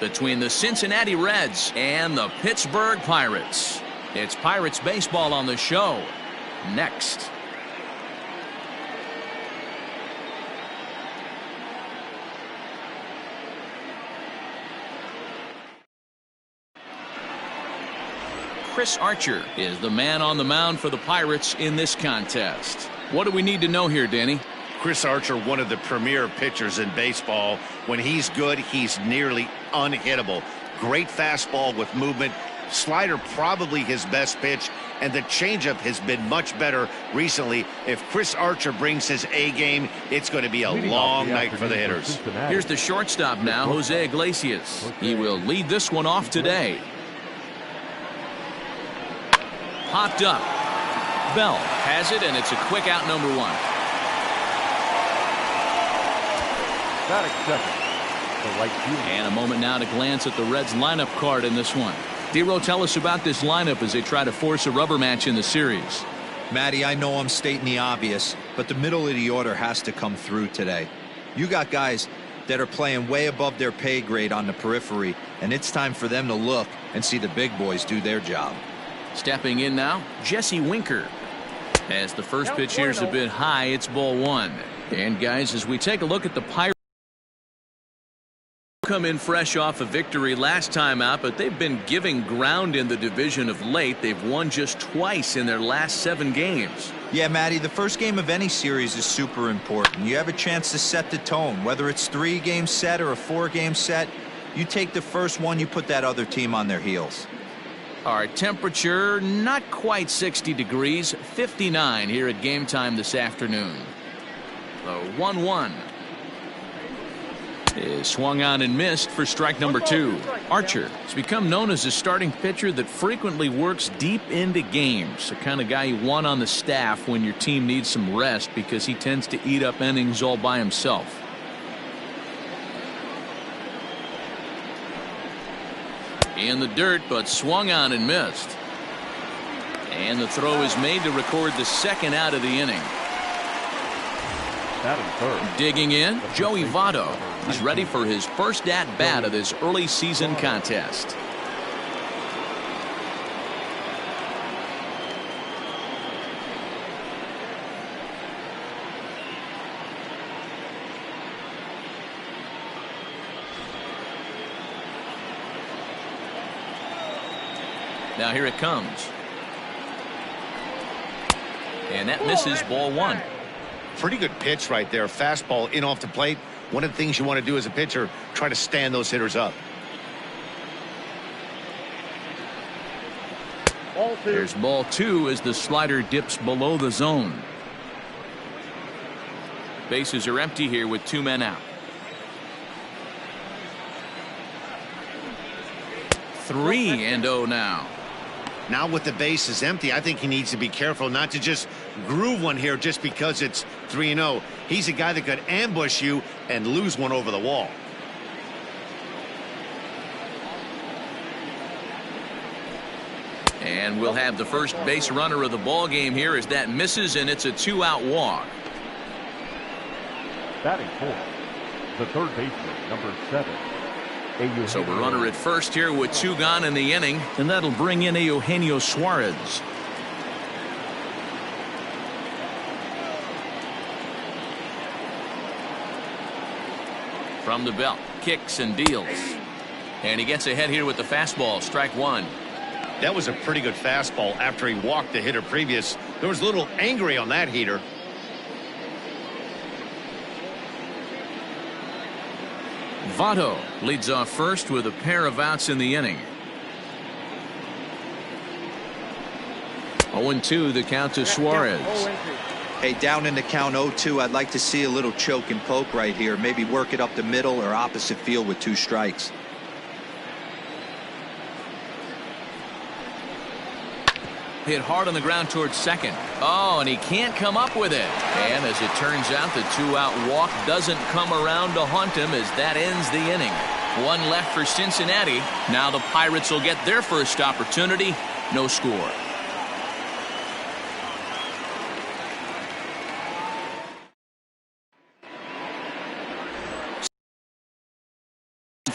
between the Cincinnati Reds and the Pittsburgh Pirates. It's Pirates baseball on the show. Next. Chris Archer is the man on the mound for the Pirates in this contest. What do we need to know here, Danny? Chris Archer, one of the premier pitchers in baseball. When he's good, he's nearly unhittable. Great fastball with movement. Slider probably his best pitch, and the changeup has been much better recently. If Chris Archer brings his A game, it's going to be a long night for the hitters. Here's the shortstop now, Jose Iglesias. He will lead this one off today. Popped up. Bell has it, and it's a quick out, number one. And a moment now to glance at the Reds lineup card in this one. Dero, tell us about this lineup as they try to force a rubber match in the series. Matty, I know I'm stating the obvious, but the middle of the order has to come through today. You got guys that are playing way above their pay grade on the periphery, and it's time for them to look and see the big boys do their job. Stepping in now, Jesse Winker. As the first pitch here's a bit high, it's ball one. And guys, as we take a look at the Pirates, come in fresh off a victory last time out, but they've been giving ground in the division of late. They've won just twice in their last 7 games. Yeah, Matty, the first game of any series is super important. You have a chance to set the tone, whether it's 3-game set or a 4-game set. You take the first one, you put that other team on their heels. Our temperature not quite 60 degrees, 59 here at game time this afternoon. The 1-1 is swung on and missed for strike number 2. Archer has become known as a starting pitcher that frequently works deep into games. The kind of guy you want on the staff when your team needs some rest, because he tends to eat up innings all by himself. In the dirt, but swung on and missed. And the throw is made to record the second out of the inning. Digging in, Joey Votto. He's ready for his first at-bat of this early season contest. Now here it comes. And that misses, ball one. Pretty good pitch right there. Fastball in off the plate. One of the things you want to do as a pitcher, try to stand those hitters up. There's ball 2 as the slider dips below the zone. Bases are empty here with 2 men out. 3-0 now. Now with the bases empty, I think he needs to be careful not to just groove one here just because it's 3-0. He's a guy that could ambush you and lose one over the wall. And we'll have the first base runner of the ball game here as that misses, and it's a 2-out walk. Batting fourth, the third baseman, number 7. So we're runner at first here with 2 gone in the inning, and that'll bring in Eugenio Suarez. From the belt, kicks and deals. And he gets ahead here with the fastball, strike 1. That was a pretty good fastball after he walked the hitter previous. There was a little angry on that heater. Votto leads off first with a pair of outs in the inning. 0-2 the count to Suarez. Hey, down in the count 0-2, I'd like to see a little choke and poke right here. Maybe work it up the middle or opposite field with 2 strikes. Hit hard on the ground towards second. Oh, and he can't come up with it. And as it turns out, the 2-out walk doesn't come around to haunt him as that ends the inning. 1 left for Cincinnati. Now the Pirates will get their first opportunity. No score.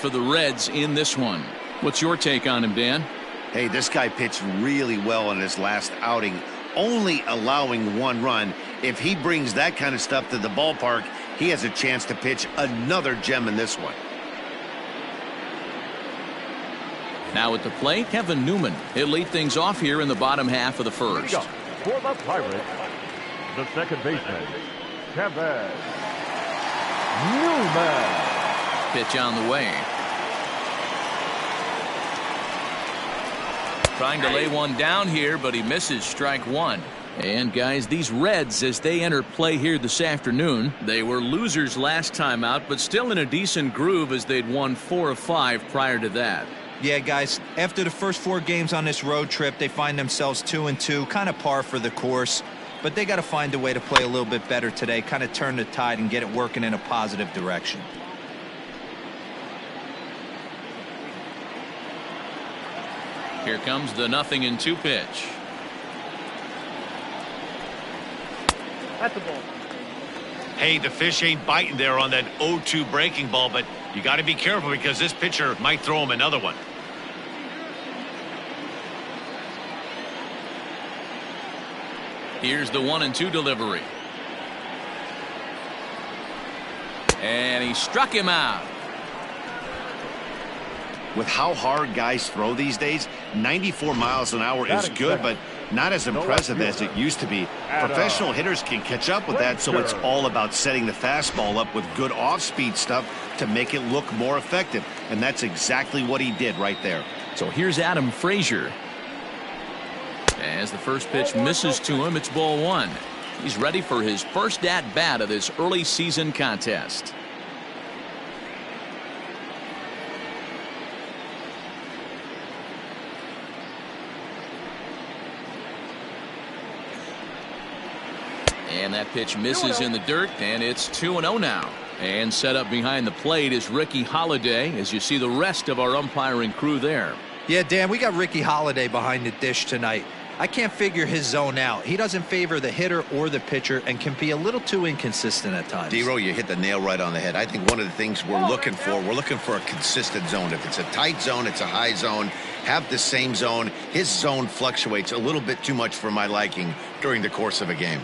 for the Reds in this one. What's your take on him, Dan? Hey, this guy pitched really well in his last outing, only allowing 1 run. If he brings that kind of stuff to the ballpark, he has a chance to pitch another gem in this one. Now at the plate, Kevin Newman. He'll lead things off here in the bottom half of the first. For the Pirates, the second baseman, Kevin Newman. Pitch on the way. Trying to lay one down here, but he misses strike 1. And guys, these Reds, as they enter play here this afternoon, they were losers last time out, but still in a decent groove as they'd won 4 of 5 prior to that. Yeah, guys, after the first 4 games on this road trip, they find themselves 2-2, kind of par for the course. But they got to find a way to play a little bit better today, kind of turn the tide and get it working in a positive direction. Here comes the 0-2 pitch. That's the ball. Hey, the fish ain't biting there on that 0-2 breaking ball, but you got to be careful because this pitcher might throw him another one. Here's the 1-2 delivery. And he struck him out. With how hard guys throw these days, 94 miles an hour is good, but not as impressive as it used to be. Professional hitters can catch up with that, so it's all about setting the fastball up with good off-speed stuff to make it look more effective, and that's exactly what he did right there. So here's Adam Frazier. As the first pitch misses to him, it's ball 1. He's ready for his first at-bat of this early season contest. And that pitch misses in the dirt, and it's 2-0 now. And set up behind the plate is Ricky Holiday, as you see the rest of our umpiring crew there. Yeah, Dan, we got Ricky Holiday behind the dish tonight. I can't figure his zone out. He doesn't favor the hitter or the pitcher and can be a little too inconsistent at times. D-Row, you hit the nail right on the head. I think one of the things we're looking for a consistent zone. If it's a tight zone, it's a high zone. Have the same zone. His zone fluctuates a little bit too much for my liking during the course of a game.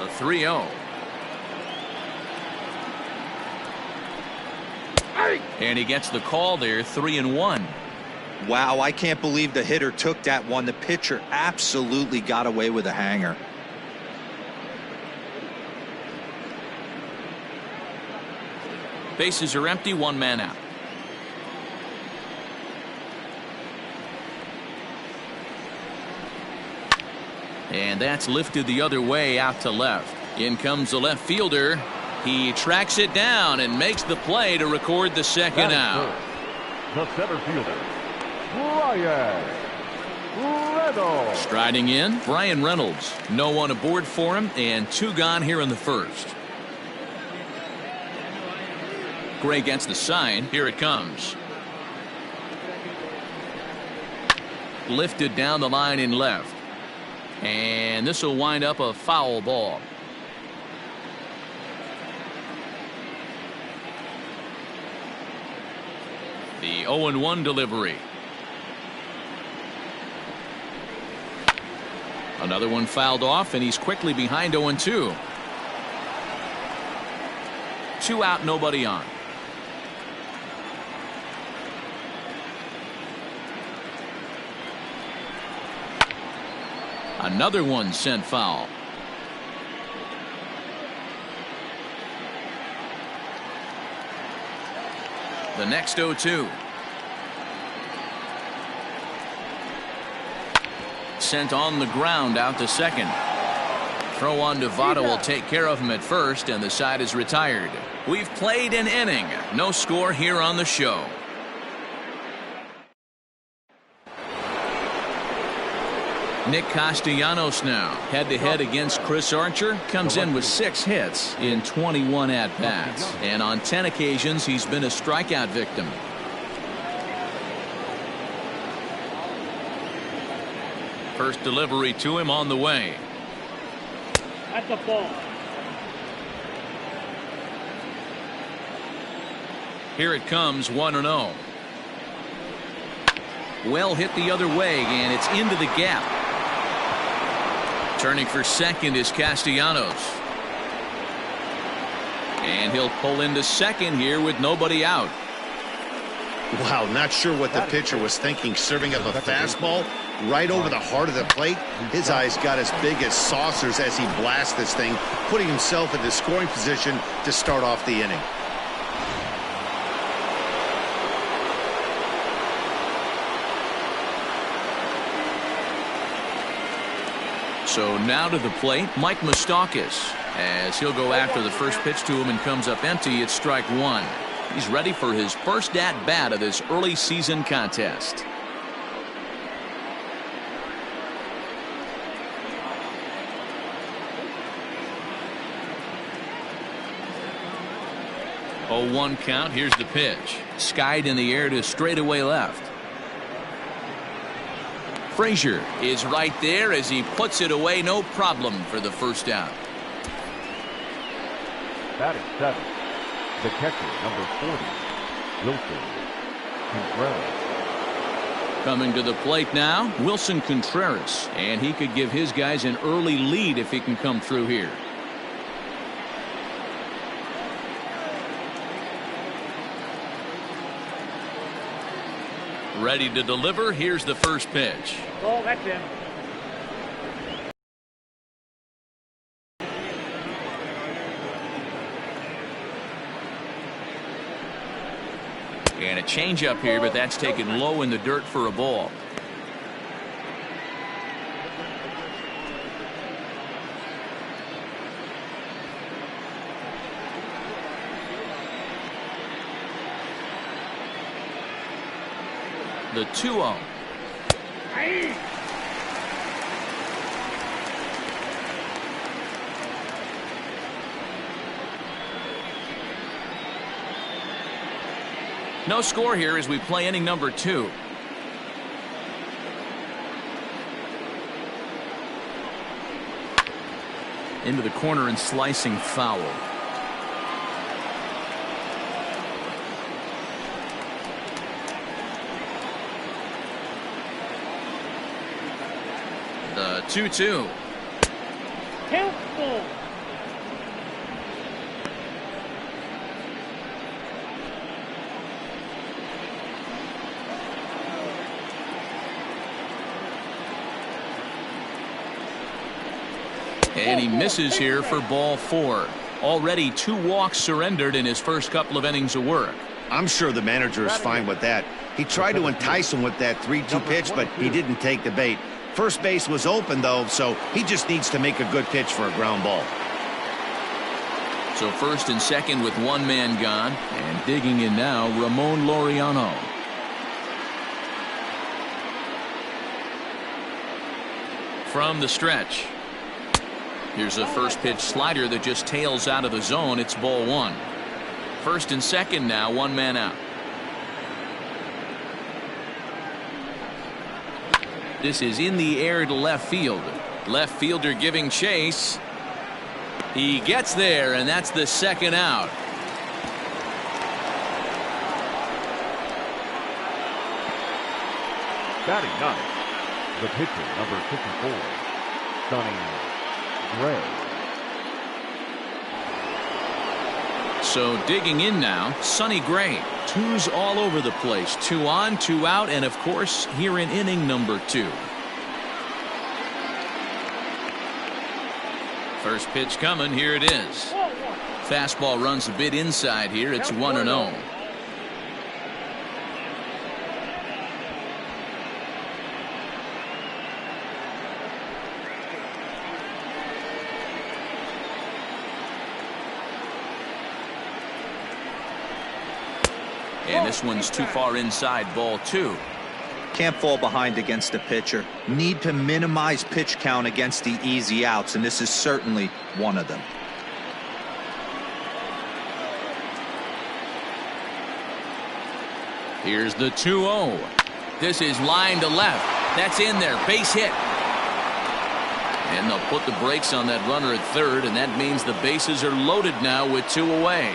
A 3-0. And he gets the call there, 3-1. Wow, I can't believe the hitter took that one. The pitcher absolutely got away with a hanger. Bases are empty, 1 man out. And that's lifted the other way out to left. In comes the left fielder. He tracks it down and makes the play to record the second out. The center fielder, Bryan Reynolds. Striding in, Bryan Reynolds. No one aboard for him, and 2 gone here in the first. Gray gets the sign. Here it comes. Lifted down the line in left. And this will wind up a foul ball. The 0-1 delivery. Another one fouled off, and he's quickly behind 0-2. 2 out, nobody on. Another one sent foul. The next 0-2. Sent on the ground out to second. Throw on to Votto will take care of him at first, and the side is retired. We've played an inning. No score here on the show. Nick Castellanos now head-to-head against Chris Archer. Comes in with 6 hits in 21 at-bats. And on 10 occasions, he's been a strikeout victim. First delivery to him on the way. That's a ball. Here it comes, 1-0. Well hit the other way, and it's into the gap. Turning for second is Castellanos. And he'll pull into second here with nobody out. Wow, not sure what the pitcher was thinking, serving up a fastball right over the heart of the plate. His eyes got as big as saucers as he blasts this thing, putting himself in the scoring position to start off the inning. So now to the plate, Mike Moustakas, as he'll go after the first pitch to him and comes up empty. It's strike one. He's ready for his first at-bat of this early season contest. Oh, 1 count. Here's the pitch. Skied in the air to straightaway left. Frazier is right there as he puts it away. No problem for the first out. Batting seventh, the catcher, number 40, Wilson Contreras. Coming to the plate now, Wilson Contreras, and he could give his guys an early lead if he can come through here. Ready to deliver. Here's the first pitch. Oh, that's him. And a changeup here, but that's taken low in the dirt for a ball. The 2-0. No score here as we play inning number 2. Into the corner and slicing foul. The 2-2. Careful. And he misses here for ball 4. Already 2 walks surrendered in his first couple of innings of work. I'm sure the manager is fine with that. He tried to entice him with that 3-2 pitch, but he didn't take the bait. First base was open, though, so he just needs to make a good pitch for a ground ball. So first and second with 1 man gone, and digging in now, Ramon Laureano. From the stretch. Here's a first pitch slider that just tails out of the zone. It's ball 1. First and second now, 1 man out. This is in the air to left field. Left fielder giving chase. He gets there, and that's the second out. Batting ninth, the pitcher, number 54, Sonny Gray. So digging in now, Sonny Gray. 2s all over the place. 2 on, 2 out, and of course here in inning number 2. First pitch coming. Here it is. Fastball runs a bit inside here. It's 1-0. And this one's too far inside, ball 2. Can't fall behind against a pitcher. Need to minimize pitch count against the easy outs, and this is certainly one of them. Here's the 2-0. This is line to left. That's in there. Base hit. And they'll put the brakes on that runner at third, and that means the bases are loaded now with 2 away.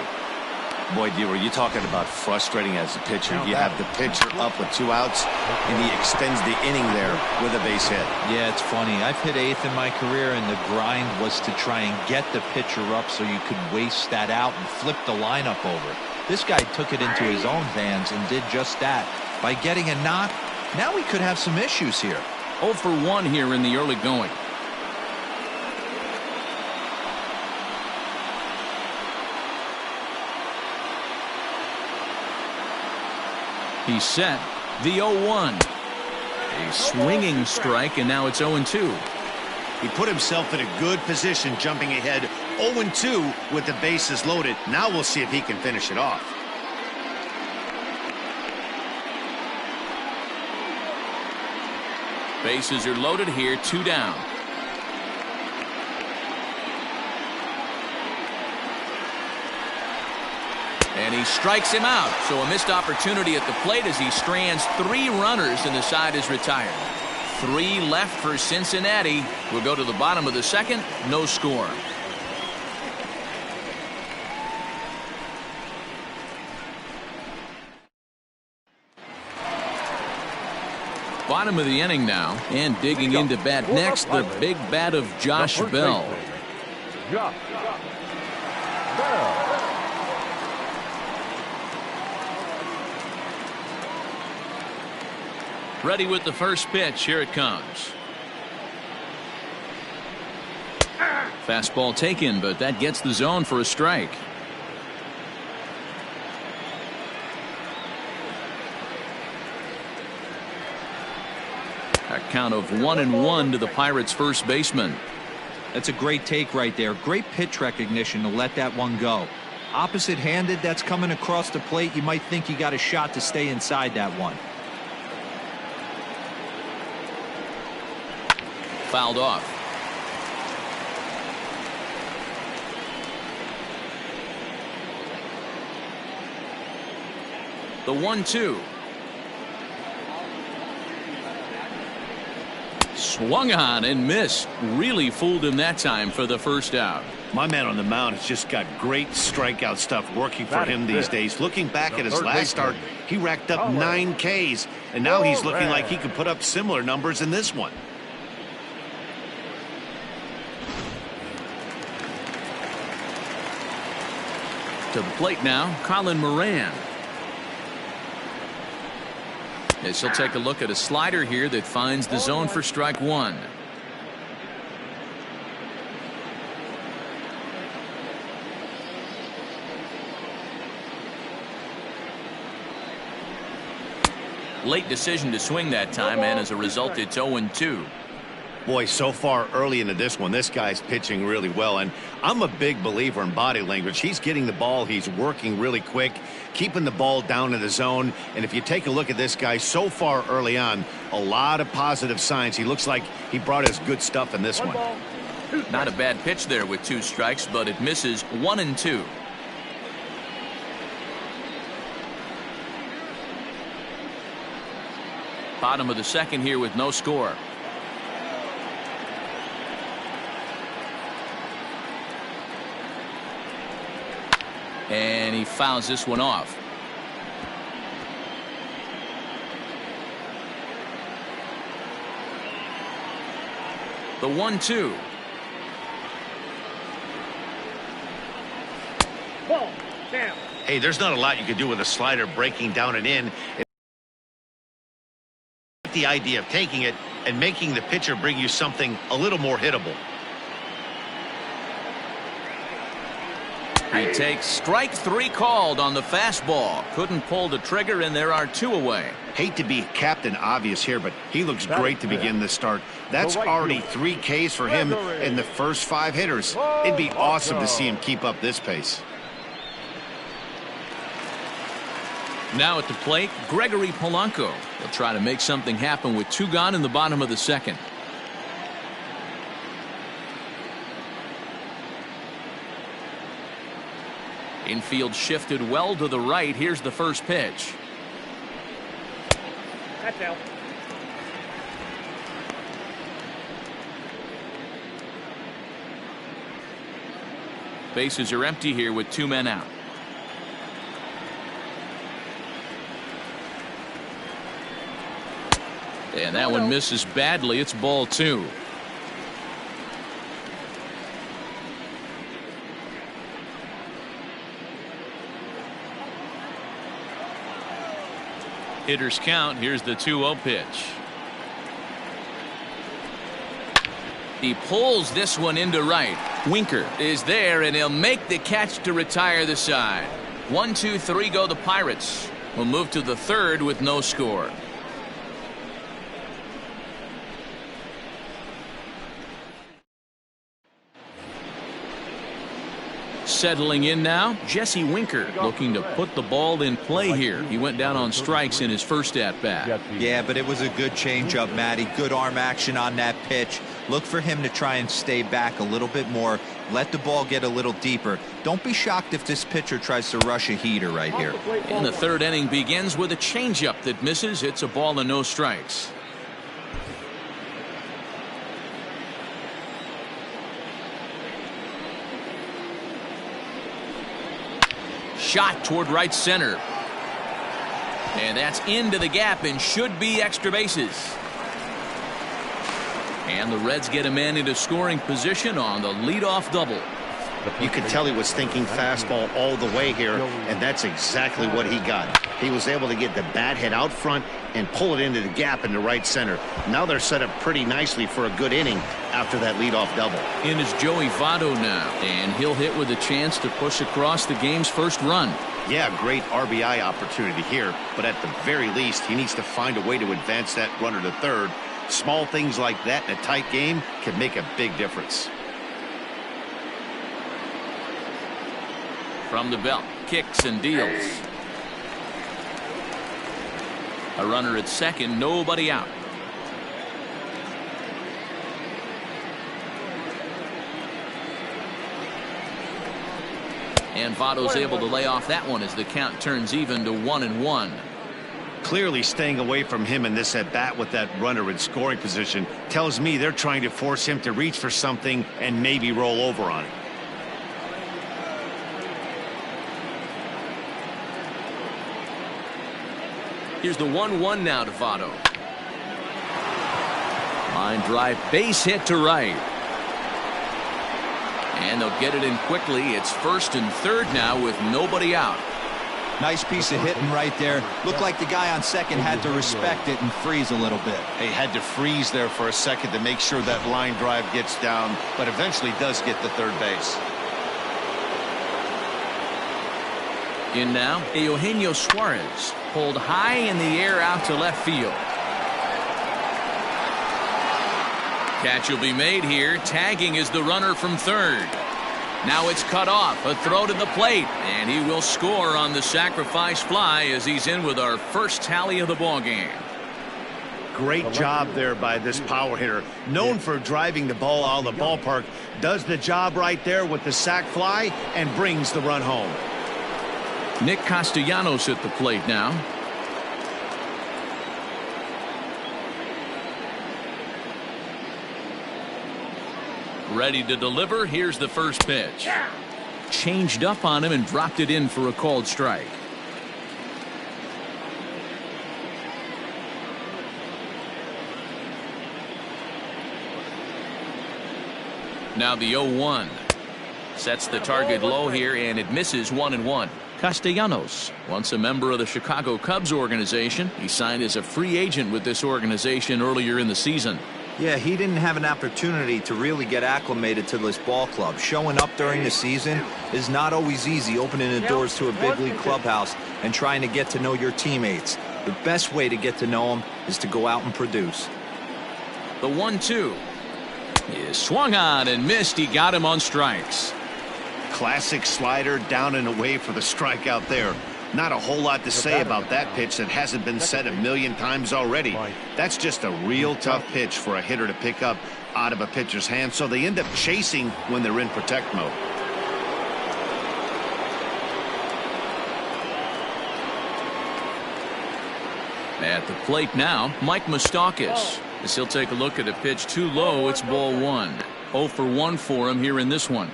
Boy, D, were you talking about frustrating as a pitcher? You have the pitcher up with 2 outs, and he extends the inning there with a base hit. Yeah, it's funny. I've hit 8th in my career, and the grind was to try and get the pitcher up so you could waste that out and flip the lineup over. This guy took it into his own hands and did just that. By getting a knock, now we could have some issues here. 0 for 1 here in the early going. He's set. The 0-1. A swinging strike, and now it's 0-2. He put himself in a good position jumping ahead 0-2 with the bases loaded. Now we'll see if he can finish it off. Bases are loaded here, 2 down. And he strikes him out. So a missed opportunity at the plate as he strands 3 runners and the side is retired. 3 left for Cincinnati. We'll go to the bottom of the second. No score. Bottom of the inning now, and digging into bat next, the big bat of Josh Bell. Josh Bell. Ready with the first pitch. Here it comes. Fastball taken, but that gets the zone for a strike. A count of 1-1 to the Pirates' first baseman. That's a great take right there. Great pitch recognition to let that one go. Opposite-handed, that's coming across the plate. You might think you got a shot to stay inside that one. Fouled off. The 1-2. Swung on and missed. Really fooled him that time for the first out. My man on the mound has just got great strikeout stuff working for him these days. Looking back at his last start, he racked up 9 Ks, and now he's looking like he could put up similar numbers in this one. To the plate now, Colin Moran. As he'll take a look at a slider here that finds the zone for strike 1. Late decision to swing that time, and as a result, it's 0-2. Boy, so far early into this one, this guy's pitching really well, and I'm a big believer in body language. He's getting the ball, he's working really quick, keeping the ball down in the zone, and if you take a look at this guy so far early on, a lot of positive signs. He looks like he brought his good stuff in this one. Not a bad pitch there with 2 strikes, but it misses 1-2. Bottom of the second here with no score. And he fouls this one off. The 1-2. Ball. Down. Hey, there's not a lot you can do with a slider breaking down and in. The idea of taking it and making the pitcher bring you something a little more hittable. He takes strike 3 called on the fastball. Couldn't pull the trigger, and there are 2 away. Hate to be Captain Obvious here, but he looks great to begin this start. That's already 3 Ks for him in the first 5 hitters. It'd be awesome to see him keep up this pace. Now at the plate, Gregory Polanco. He'll try to make something happen with 2 gone in the bottom of the second. Infield shifted well to the right. Here's the first pitch. That's out. Bases are empty here with 2 men out. And that one misses badly. It's ball 2. Hitters count. Here's the 2-0 pitch. He pulls this one into right. Winker is there, and he'll make the catch to retire the side. 1, 2, 3 go the Pirates. We'll move to the 3rd with no score. Settling in now, Jesse Winker looking to put the ball in play here. He went down on strikes in his first at-bat. Yeah, but it was a good changeup, Matty. Good arm action on that pitch. Look for him to try and stay back a little bit more. Let the ball get a little deeper. Don't be shocked if this pitcher tries to rush a heater right here. And the 3rd inning begins with a changeup that misses. It's a ball and no strikes. Shot toward right center. And that's into the gap and should be extra bases. And the Reds get a man into scoring position on the leadoff double. You could tell he was thinking fastball all the way here, and that's exactly what he got. He was able to get the bat head out front and pull it into the gap in the right center. Now they're set up pretty nicely for a good inning after that leadoff double. In is Joey Votto now, and he'll hit with a chance to push across the game's first run. Yeah, great RBI opportunity here, but at the very least, he needs to find a way to advance that runner to 3rd. Small things like that in a tight game can make a big difference. From the belt, kicks and deals. A runner at 2nd, nobody out. And Votto's able to lay off that one as the count turns even to 1-1. Clearly staying away from him in this at bat with that runner in scoring position tells me they're trying to force him to reach for something and maybe roll over on it. Here's the 1-1 now to Votto. Line drive, base hit to right. And they'll get it in quickly. It's 1st and 3rd now with nobody out. Nice piece of hitting right there. Looked like the guy on 2nd had to respect it and freeze a little bit. He had to freeze there for a second to make sure that line drive gets down, but eventually does get to 3rd base. In now, Eugenio Suarez pulled high in the air out to left field. Catch will be made here. Tagging is the runner from 3rd. Now it's cut off. A throw to the plate, and he will score on the sacrifice fly as he's in with our first tally of the ball game. Great job there by this power hitter. Known for driving the ball out of the ballpark, does the job right there with the sac fly and brings the run home. Nick Castellanos at the plate now. Ready to deliver. Here's the first pitch. Changed up on him and dropped it in for a called strike. Now the 0-1. Sets the target low here, and it misses 1-1. Castellanos, once a member of the Chicago Cubs organization, he signed as a free agent with this organization earlier in the season. Yeah, he didn't have an opportunity to really get acclimated to this ball club. Showing up during the season is not always easy, opening the doors to a big league clubhouse and trying to get to know your teammates. The best way to get to know them is to go out and produce. The 1-2 is swung on and missed. He got him on strikes. Classic slider down and away for the strikeout there. Not a whole lot to say about that pitch that hasn't been said a million times already. That's just a real tough pitch for a hitter to pick up out of a pitcher's hand, so they end up chasing when they're in protect mode. At the plate now, Mike Moustakas, as he'll take a look at a pitch too low. It's ball 1. 0 for 1 for him here in this one.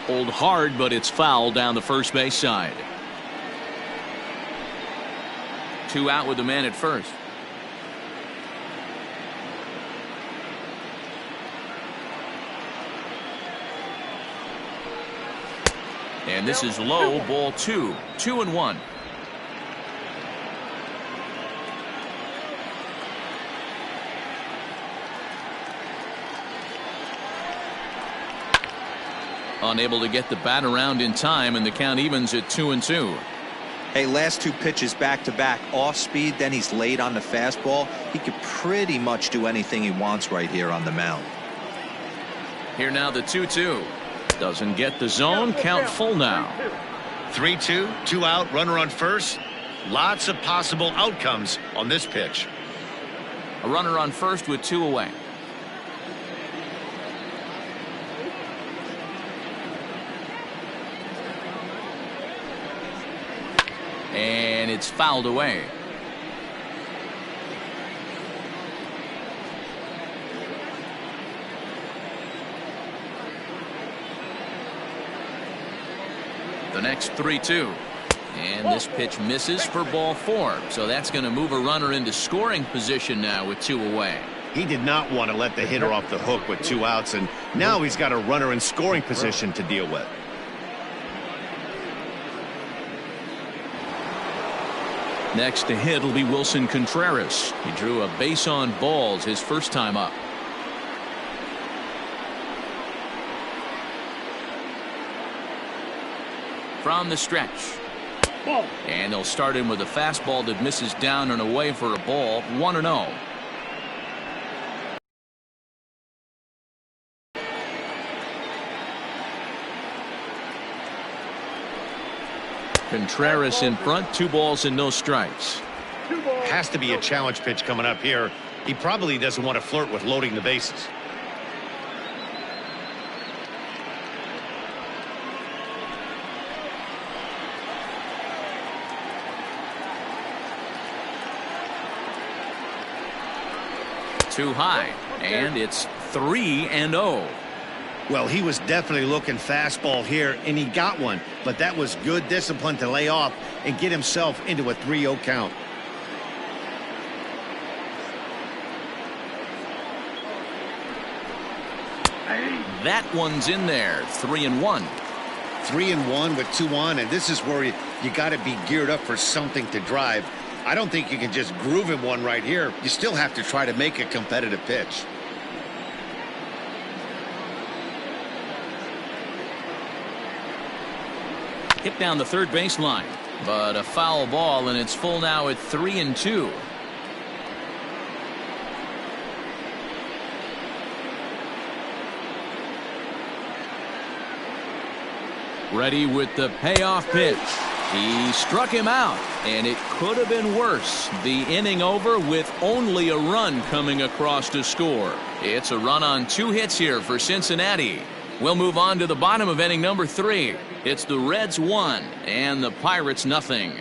Pulled hard, but it's foul down the first base side. 2 out with the man at first. And this is low, ball 2. 2-1. Unable to get the bat around in time, and the count evens at 2-2. Hey, last 2 pitches back to back, off speed, then he's late on the fastball. He could pretty much do anything he wants right here on the mound. Here now the 2-2. Doesn't get the zone. Count full now. 3-2, 2 out, runner on first. Lots of possible outcomes on this pitch. A runner on first with 2 away. And it's fouled away. The next 3-2. And this pitch misses for ball 4. So that's going to move a runner into scoring position now with 2 away. He did not want to let the hitter off the hook with 2 outs, and now he's got a runner in scoring position to deal with. Next to hit will be Wilson Contreras. He drew a base on balls his first time up. From the stretch. And they'll start him with a fastball that misses down and away for a ball. 1-0. Contreras in front, 2 balls and no strikes. Has to be a challenge pitch coming up here. He probably doesn't want to flirt with loading the bases. Too high, and it's 3-0. Well, he was definitely looking fastball here, and he got one, but that was good discipline to lay off and get himself into a 3-0 count. That one's in there. 3-1. 3-1 with 2 on, and this is where you got to be geared up for something to drive. I don't think you can just groove him one right here. You still have to try to make a competitive pitch. Hit down the third baseline, but a foul ball, and it's full now at 3-2. Ready with the payoff pitch. He struck him out, and it could have been worse. The inning over with only a run coming across to score. It's a run on 2 hits here for Cincinnati. We'll move on to the bottom of inning number 3. It's the Reds 1 and the Pirates nothing.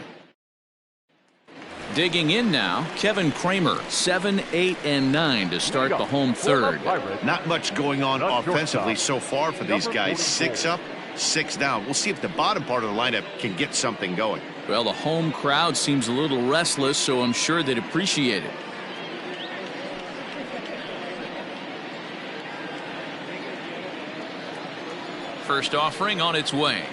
Digging in now, Kevin Kramer, 7, 8, and 9 to start the home third. Not much going on offensively so far for these guys. 6 up, 6 down. We'll see if the bottom part of the lineup can get something going. Well, the home crowd seems a little restless, so I'm sure they'd appreciate it. First offering on its way.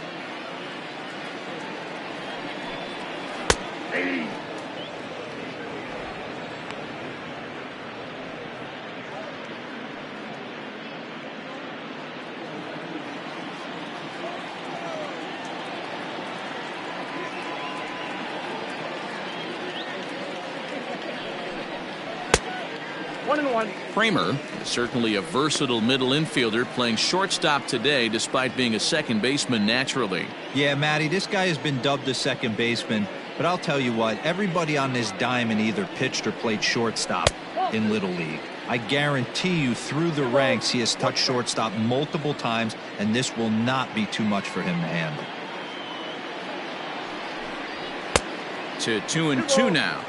Kramer is certainly a versatile middle infielder, playing shortstop today despite being a second baseman naturally. Yeah, Matty, this guy has been dubbed a second baseman, but I'll tell you what, everybody on this diamond either pitched or played shortstop in Little League. I guarantee you through the ranks he has touched shortstop multiple times, and this will not be too much for him to handle. To 2-2 now.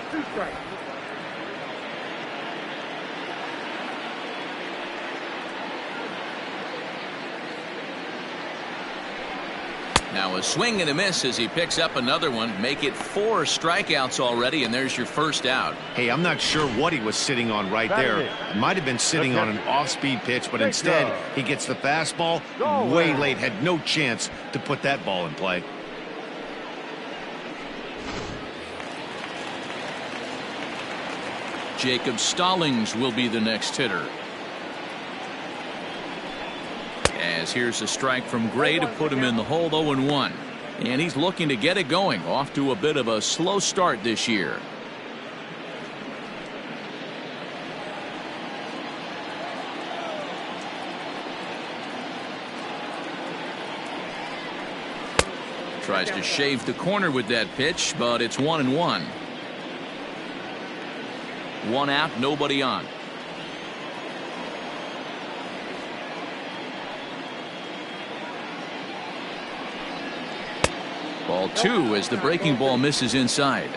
Now a swing and a miss as he picks up another one. Make it 4 strikeouts already, and there's your first out. Hey, I'm not sure what he was sitting on right there. Might have been sitting on an off-speed pitch, but instead he gets the fastball way late. Had no chance to put that ball in play. Jacob Stallings will be the next hitter. As here's a strike from Gray to put him in the hole. 0-1. And he's looking to get it going. Off to a bit of a slow start this year. Tries to shave the corner with that pitch, but it's 1-1. 1 out, nobody on. Ball 2 as the breaking ball misses inside.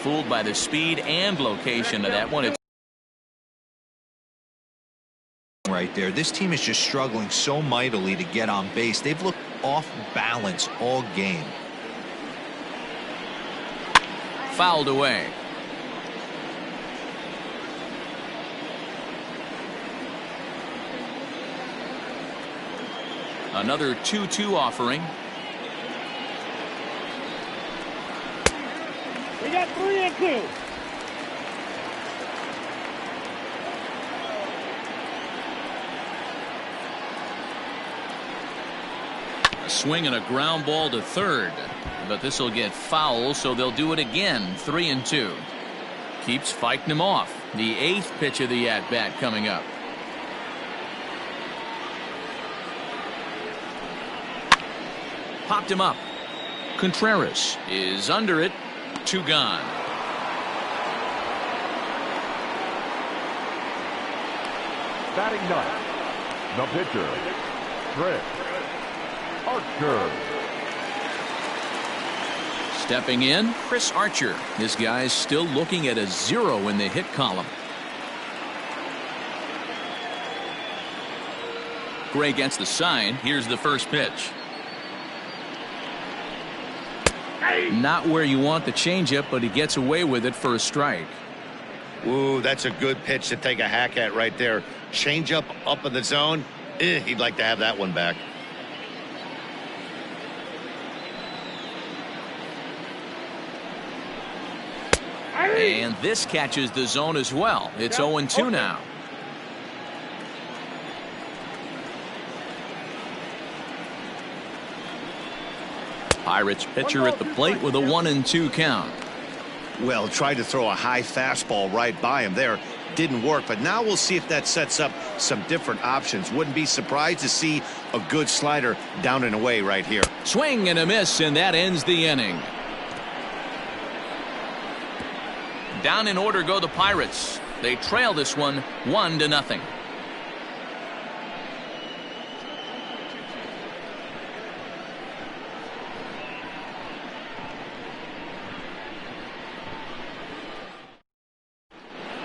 Fooled by the speed and location of that one. It's right there. This team is just struggling so mightily to get on base. They've looked off balance all game. Fouled away. Another 2-2 offering. We got 3-2. A swing and a ground ball to third, but this will get foul, so they'll do it again. 3-2. Keeps fighting him off. The 8th pitch of the at-bat coming up. Popped him up. Contreras is under it. 2 gone. Batting ninth, the pitcher, Chris Archer. Stepping in, Chris Archer. This guy's still looking at a 0 in the hit column. Gray gets the sign. Here's the first pitch. Not where you want the changeup, but he gets away with it for a strike. Ooh, that's a good pitch to take a hack at right there. Change up in the zone. He'd like to have that one back. And this catches the zone as well. It's 0-2 now. Pirates pitcher at the plate with a 1-2 count. Well, tried to throw a high fastball right by him there. Didn't work, but now we'll see if that sets up some different options. Wouldn't be surprised to see a good slider down and away right here. Swing and a miss, and that ends the inning. Down in order go the Pirates. They trail this one 1-0.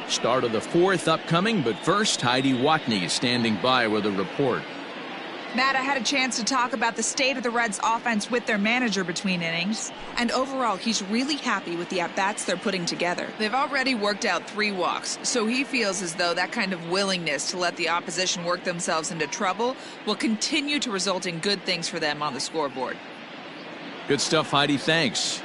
Start of the 4th upcoming, but first Heidi Watney standing by with a report. Matt, I had a chance to talk about the state of the Reds offense with their manager between innings, and overall he's really happy with the at-bats they're putting together. They've already worked out 3 walks, so he feels as though that kind of willingness to let the opposition work themselves into trouble will continue to result in good things for them on the scoreboard. Good stuff, Heidi. Thanks.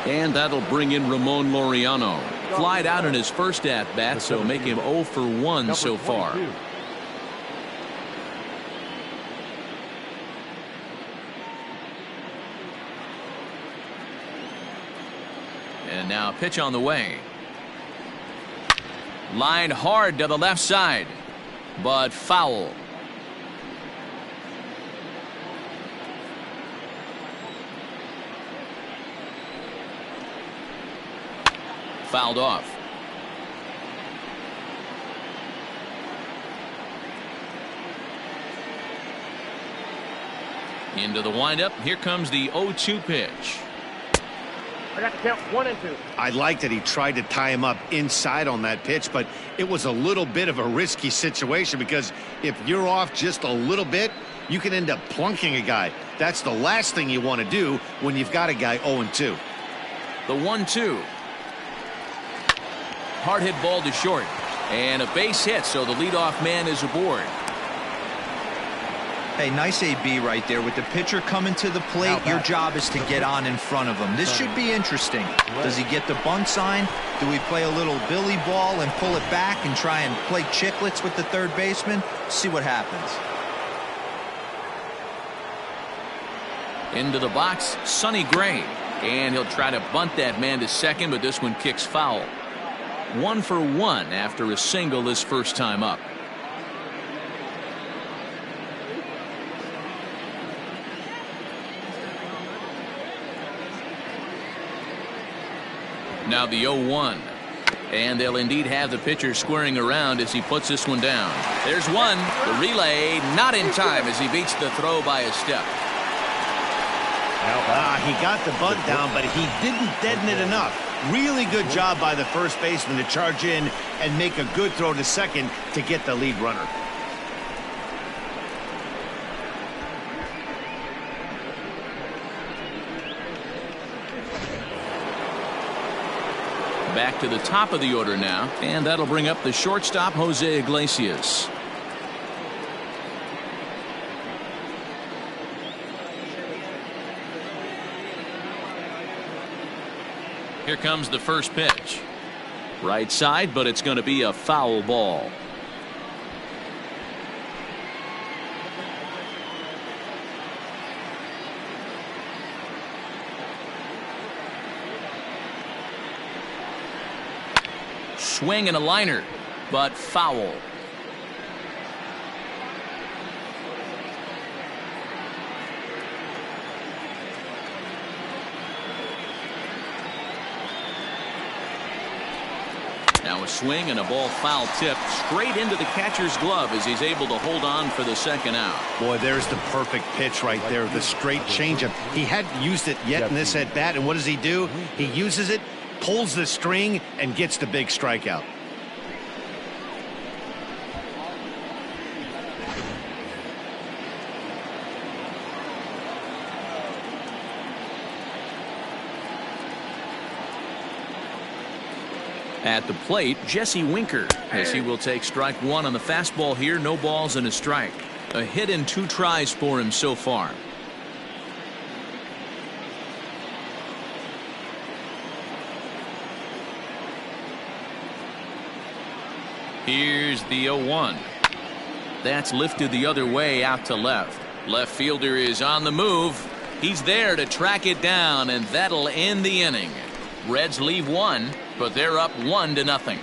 And that'll bring in Ramon Laureano. Flied out in his first at-bat, so make him 0 for 1 so far. And now a pitch on the way. Line hard to the left side, but foul. Fouled off. Into the windup. Here comes the 0-2 pitch. I got the count 1 and 2. I like that he tried to tie him up inside on that pitch, but it was a little bit of a risky situation because if you're off just a little bit, you can end up plunking a guy. That's the last thing you want to do when you've got a guy 0-2. The 1-2. Hard hit ball to short. And a base hit, so the leadoff man is aboard. Hey, nice AB right there. With the pitcher coming to the plate, your job is to get on in front of him. This should be interesting. Does he get the bunt sign? Do we play a little billy ball and pull it back and try and play chicklets with the third baseman? See what happens. Into the box, Sonny Gray. And he'll try to bunt that man to second, but this one kicks foul. 1 for 1 after a single this first time up. Now the 0-1. And they'll indeed have the pitcher squaring around as he puts this one down. There's one. The relay not in time as he beats the throw by a step. He got the bunt down, but he didn't deaden it enough. Really good job by the first baseman to charge in and make a good throw to second to get the lead runner. Back to the top of the order now, and that'll bring up the shortstop, Jose Iglesias. Here comes the first pitch. Right side, but it's going to be a foul ball. Swing and a liner, but foul. Now a swing and a ball foul tip straight into the catcher's glove as he's able to hold on for the second out. Boy, there's the perfect pitch right there, the straight changeup. He hadn't used it yet in this at bat, and what does he do? He uses it, pulls the string, and gets the big strikeout. At the plate, Jesse Winker, as he will take strike one on the fastball here. No balls and a strike. A hit in 2 tries for him so far. Here's the 0-1. That's lifted the other way out to left. Left fielder is on the move. He's there to track it down, and that'll end the inning. Reds leave one, but they're up 1-0.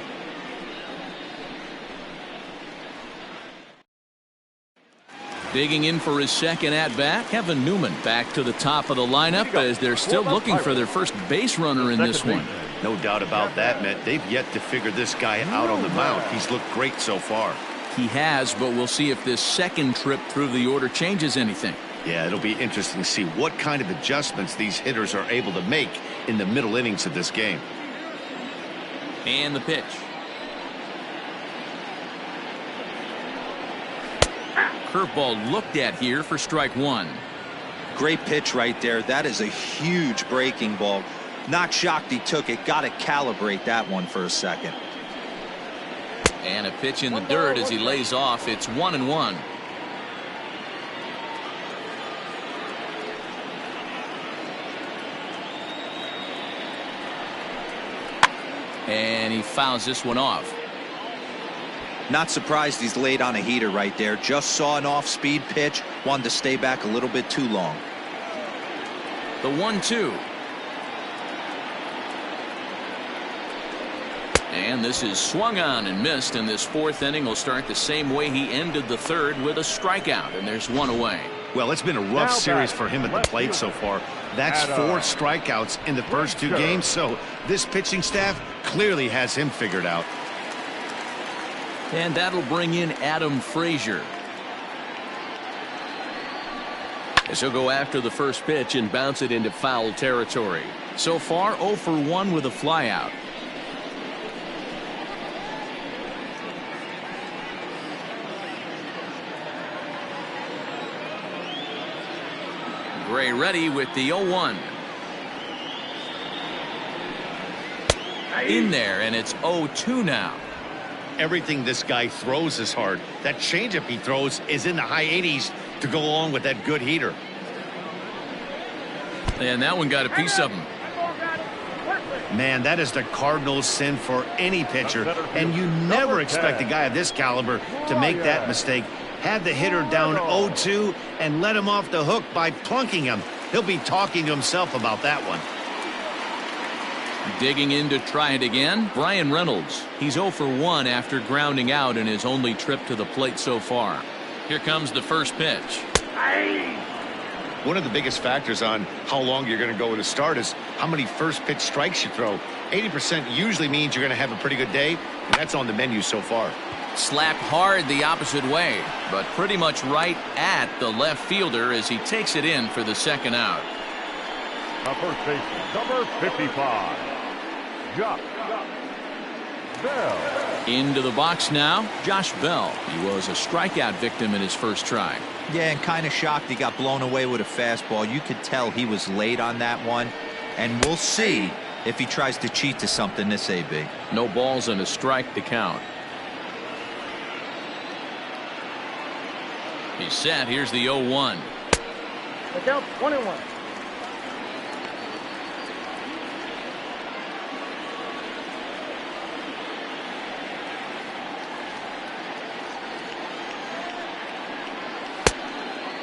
Digging in for his second at bat, Kevin Newman back to the top of the lineup as they're still looking for their first base runner in this one. No doubt about that, Matt. They've yet to figure this guy out on the mound. He's looked great so far. He has, but we'll see if this second trip through the order changes anything. Yeah, it'll be interesting to see what kind of adjustments these hitters are able to make in the middle innings of this game. And the pitch. Curveball looked at here for strike one. Great pitch right there. That is a huge breaking ball. Not shocked he took it. Got to calibrate that one for a second. And a pitch in the dirt as he lays off. It's 1-1. And he fouls this one off. Not surprised he's laid on a heater right there. Just saw an off-speed pitch. Wanted to stay back a little bit too long. The 1-2. And this is swung on and missed, and this fourth inning will start the same way he ended the third, with a strikeout, and there's one away. Well, it's been a rough series for him at the plate so far. That's 4 strikeouts in the first 2 games, so this pitching staff clearly has him figured out. And that'll bring in Adam Frazier. as he'll go after the first pitch and bounce it into foul territory. So far, 0 for 1 with a flyout. Gray ready with the 0-1. In there, and it's 0-2 now. Everything this guy throws is hard. That changeup he throws is in the high 80s to go along with that good heater. And that one got a piece of him. Man, that is the Cardinals' sin for any pitcher, and you never expect a guy of this caliber to make that mistake. Had the hitter down 0-2 and let him off the hook by plunking him. He'll be talking to himself about that one. Digging in to try it again, Brian Reynolds. He's 0 for 1 after grounding out in his only trip to the plate so far. Here comes the first pitch. One of the biggest factors on how long you're going to go with a start is how many first pitch strikes you throw. 80% usually means you're going to have a pretty good day, and that's on the menu so far. Slapped hard the opposite way, but pretty much right at the left fielder as he takes it in for the second out. The first baseman, number 55, Josh Bell. Into the box now, Josh Bell. He was a strikeout victim in his first try. Yeah, and kind of shocked he got blown away with a fastball. You could tell he was late on that one, and we'll see if he tries to cheat to something this AB. No balls and a strike to count. He's set. Here's the 0-1. The count 1-1.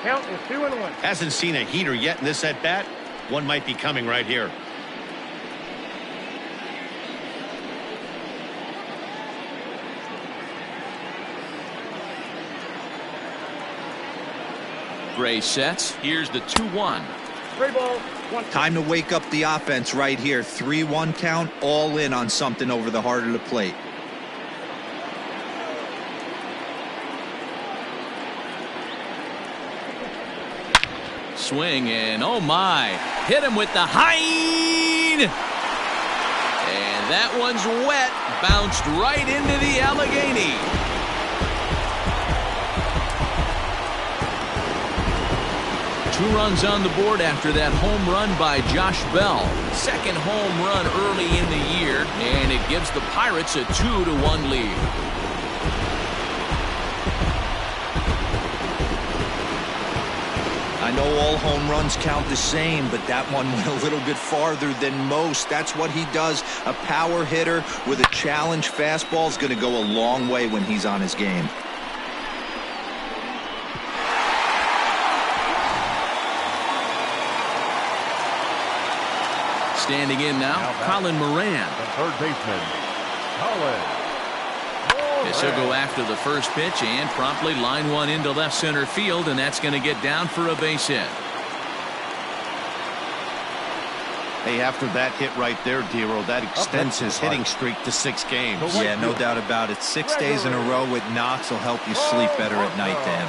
Count is 2-1. Hasn't seen a heater yet in this at bat. One might be coming right here. Gray sets. Here's the 2-1. 3 balls, 1. Time to wake up the offense right here. 3-1 count, all in on something over the heart of the plate. Swing and oh my, hit him with the Hein, and that one's wet, bounced right into the Allegheny. Two runs on the board after that home run by Josh Bell. Second home run early in the year, and it gives the Pirates a 2-1 lead. I know all home runs count the same, but that one went a little bit farther than most. That's what he does. A power hitter with a challenge fastball is going to go a long way when he's on his game. Standing in now, Colin Moran. The third baseman, Colin. Yes, he'll go after the first pitch and promptly line one into left center field, and that's going to get down for a base hit. Hey, after that hit right there, Dero, that extends his hitting streak to 6 games. Yeah, no doubt about it. 6 days in a row with knocks will help you sleep better at night, Dan.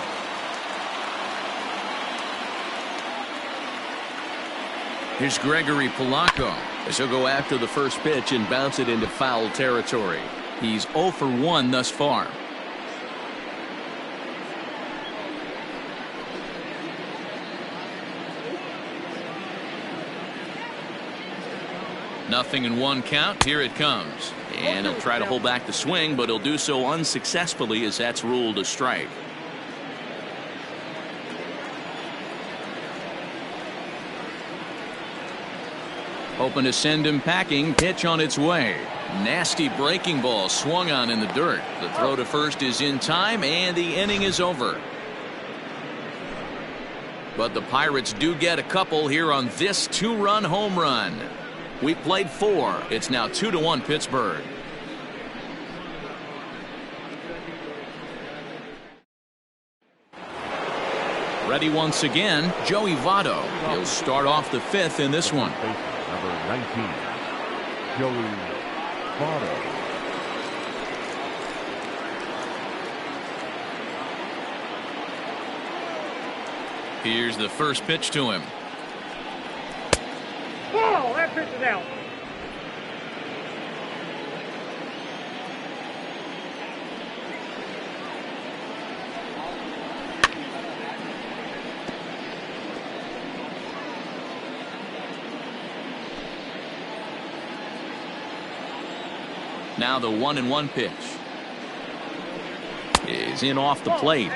Here's Gregory Polanco as he'll go after the first pitch and bounce it into foul territory. He's 0 for 1 thus far. Nothing in 1 count. Here it comes. And he'll try to hold back the swing, but he'll do so unsuccessfully as that's ruled a strike. Hoping to send him packing. Pitch on its way. Nasty breaking ball swung on in the dirt. The throw to first is in time, and the inning is over. But the Pirates do get a couple here on this 2-run home run. We played 4. It's now 2-1 Pittsburgh. Ready once again, Joey Votto. He'll start off the 5th in this one. Number 19, Joey Votto. Here's the first pitch to him. Ball, that pitch is out. Now the 1-1 pitch is in off the plate.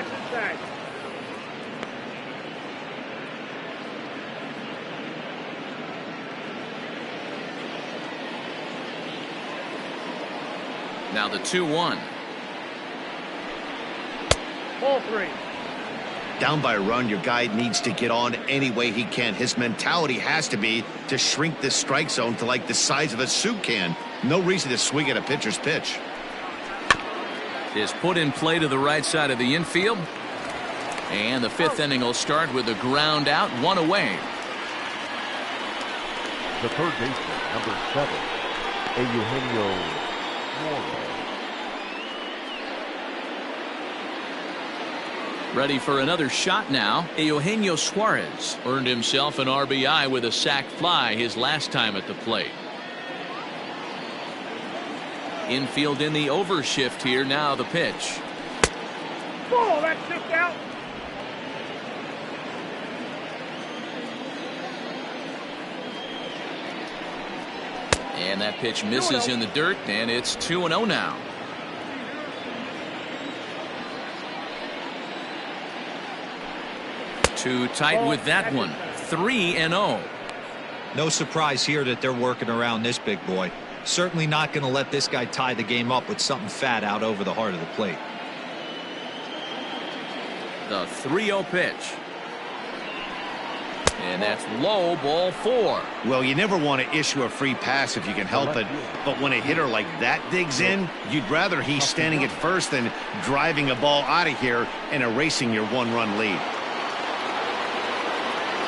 Now the 2-1. Ball 3. Down by a run, your guy needs to get on any way he can. His mentality has to be to shrink this strike zone to like the size of a soup can. No reason to swing at a pitcher's pitch. Is put in play to the right side of the infield. And the 5th inning will start with a ground out, 1 away. The third baseman, number 7, Eugenio Suarez. Ready for another shot now. Eugenio Suarez earned himself an RBI with a sac fly his last time at the plate. Infield in the overshift here. Now the pitch. Ball, that's just out. And that pitch misses in the dirt, and it's 2-0 now. Too tight with that one. 3-0. No surprise here that they're working around this big boy. Certainly not going to let this guy tie the game up with something fat out over the heart of the plate. The 3-0 pitch. And that's low, ball 4. Well, you never want to issue a free pass if you can help it, but when a hitter like that digs in, you'd rather he's standing at first than driving a ball out of here and erasing your 1-run lead.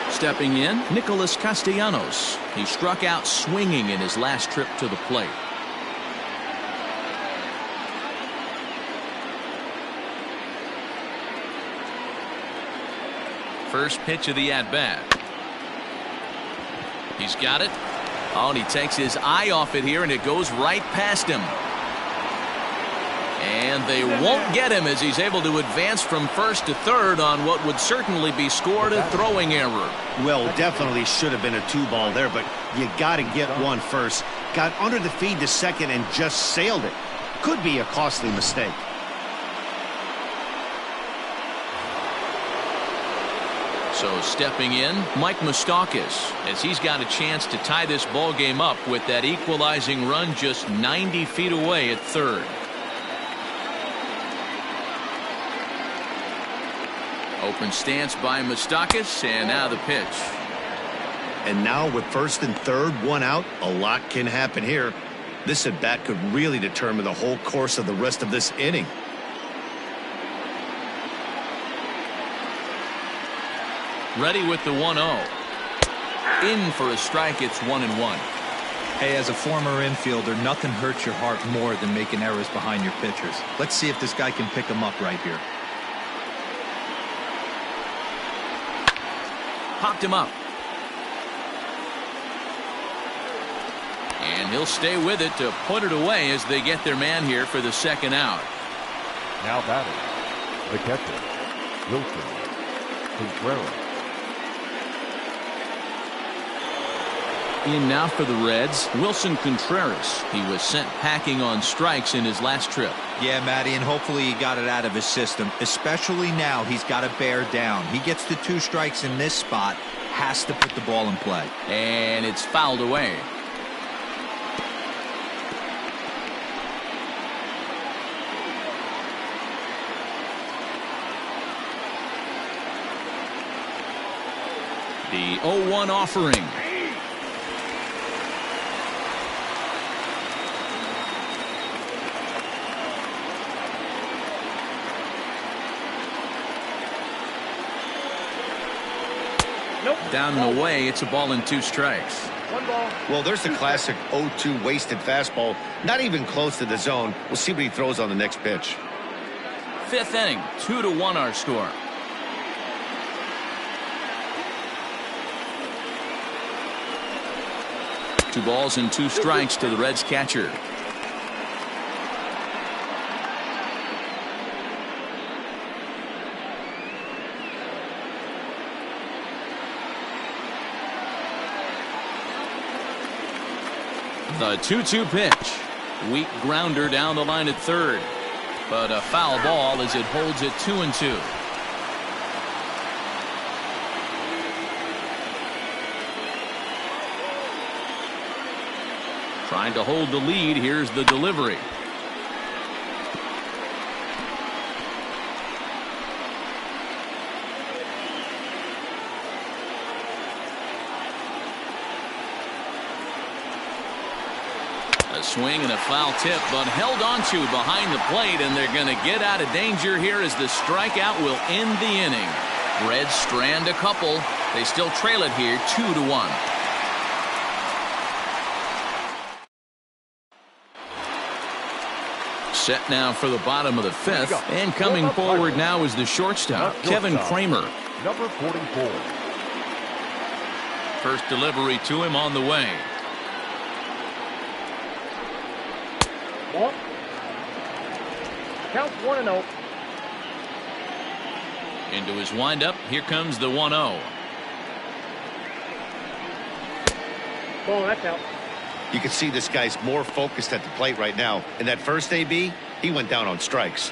Stepping in, Nicholas Castellanos. He struck out swinging in his last trip to the plate. First pitch of the at-bat. He's got it. Oh, and he takes his eye off it here, and it goes right past him. And they won't get him as he's able to advance from first to third on what would certainly be scored a throwing error. Well, definitely should have been a 2-ball there, but you got to get one first. Got under the feed to second and just sailed it. Could be a costly mistake. So stepping in, Mike Moustakas, as he's got a chance to tie this ball game up with that equalizing run just 90 feet away at third. Open stance by Moustakas, and now the pitch. And now with first and third, one out, a lot can happen here. This at bat could really determine the whole course of the rest of this inning. Ready with the 1-0. In for a strike. It's 1-1. Hey, as a former infielder, nothing hurts your heart more than making errors behind your pitchers. Let's see if this guy can pick them up right here. Popped him up. And he'll stay with it to put it away as they get their man here for the second out. Now batting, the catcher, Wilson Contreras. In now for the Reds, Wilson Contreras. He was sent packing on strikes in his last trip. Yeah, Matty, and hopefully he got it out of his system. Especially now, he's got to bear down. He gets the 2 strikes in this spot, has to put the ball in play. And it's fouled away. The 0-1 offering. Down and away. It's a ball and 2 strikes. 1 ball. Well, there's the classic 0-2 wasted fastball. Not even close to the zone. We'll see what he throws on the next pitch. 5th inning, 2-1 our score. 2 balls and 2 strikes to the Reds catcher. The 2-2 pitch. Weak grounder down the line at third. But a foul ball as it holds it 2-2. Trying to hold the lead. Here's the delivery. A swing and a foul tip, but held onto behind the plate, and they're going to get out of danger here as the strikeout will end the inning. Reds strand a couple. They still trail it here 2-1. Set now for the bottom of the 5th, and coming forward now is the shortstop, Kevin Kramer. Number 44. First delivery to him on the way. Ball. Counts 1-0. Into his windup. Here comes the 1-0. Ball, that's out. You can see this guy's more focused at the plate right now. In that first AB, he went down on strikes.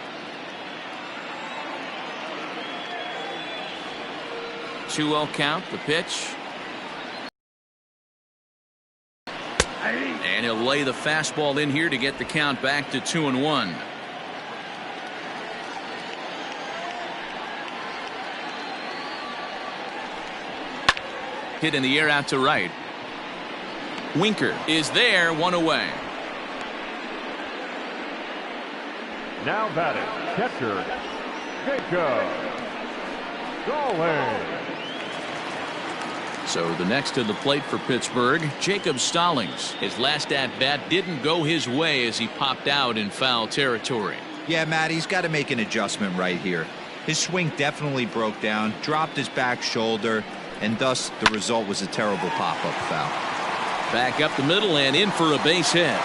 2-0 count, the pitch. And he'll lay the fastball in here to get the count back to 2-1. Hit in the air out to right. Winker is there, 1 away. Now batting, catcher, Jacob Stallings. So the next to the plate for Pittsburgh, Jacob Stallings. His last at-bat didn't go his way as he popped out in foul territory. Yeah, Matt, he's got to make an adjustment right here. His swing definitely broke down, dropped his back shoulder, and thus the result was a terrible pop-up foul. Back up the middle and in for a base hit.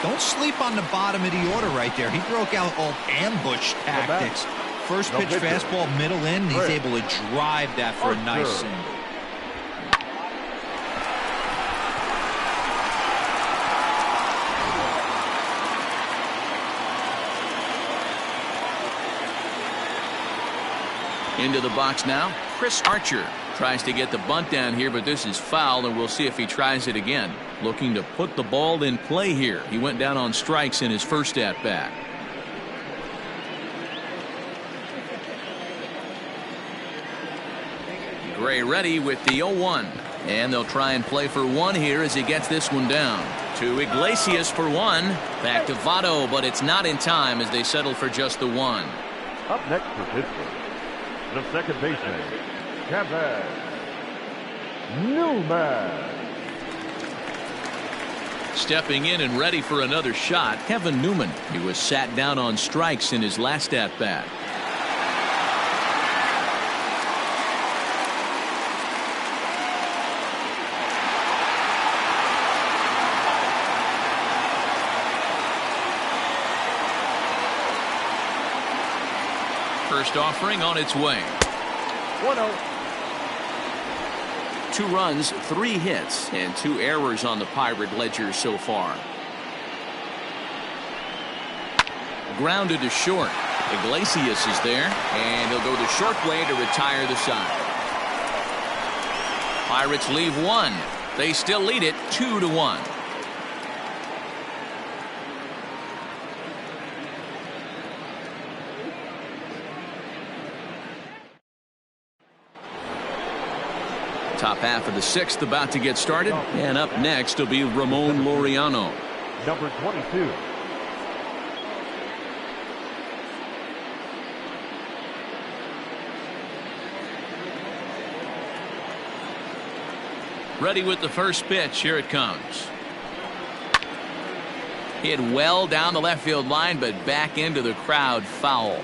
Don't sleep on the bottom of the order right there. He broke out all ambush tactics. First pitch fastball middle in. He's able to drive that for a nice single. Into the box now, Chris Archer tries to get the bunt down here, but this is foul, and we'll see if he tries it again. Looking to put the ball in play here. He went down on strikes in his first at-bat. Gray ready with the 0-1. And they'll try and play for 1 here as he gets this one down. To Iglesias for 1. Back to Votto, but it's not in time as they settle for just the 1. Up next for Pittsburgh, the second baseman, Kevin Newman. Stepping in and ready for another shot, Kevin Newman. He was sat down on strikes in his last at-bat. First offering on its way. 1-0. 2 runs, 3 hits, and 2 errors on the Pirate ledger so far. Grounded to short. Iglesias is there, and he'll go the short way to retire the side. Pirates leave 1. They still lead it 2-1. Top half of the 6th about to get started, and up next will be Ramon Laureano. Number 22. Ready with the first pitch. Here it comes. Hit well down the left field line, but back into the crowd, foul.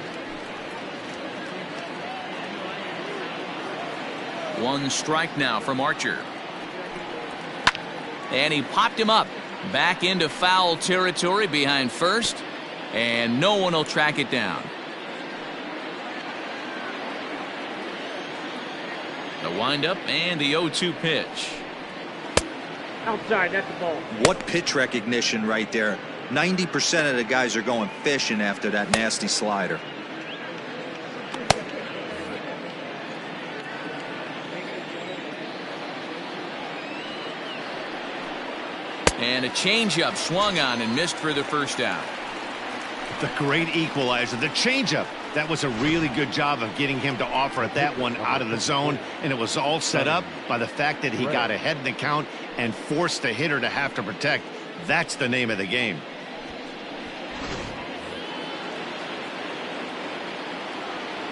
One strike now from Archer. And he popped him up. Back into foul territory behind first. And no one will track it down. The windup and the 0-2 pitch. Outside, that's the ball. What pitch recognition right there. 90% of the guys are going fishing after that nasty slider. And a changeup swung on and missed for the first out. The great equalizer, the changeup. That was a really good job of getting him to offer at that one out of the zone, and it was all set up by the fact that he got ahead in the count and forced the hitter to have to protect. That's the name of the game.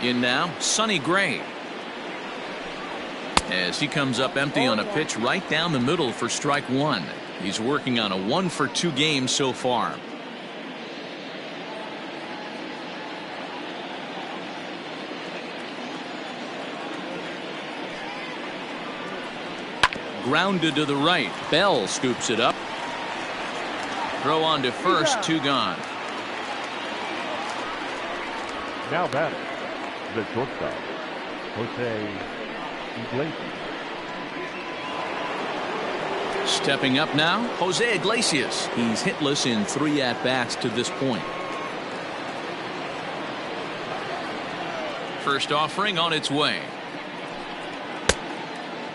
In now, Sonny Gray. As he comes up empty on a pitch right down the middle for strike one. He's working on a 1-for-2 game so far. Grounded to the right. Bell scoops it up. Throw on to first, 2 gone. Now batting, the shortstop, Jose Iglesias. Stepping up now, Jose Iglesias. He's hitless in 3 at-bats to this point. First offering on its way.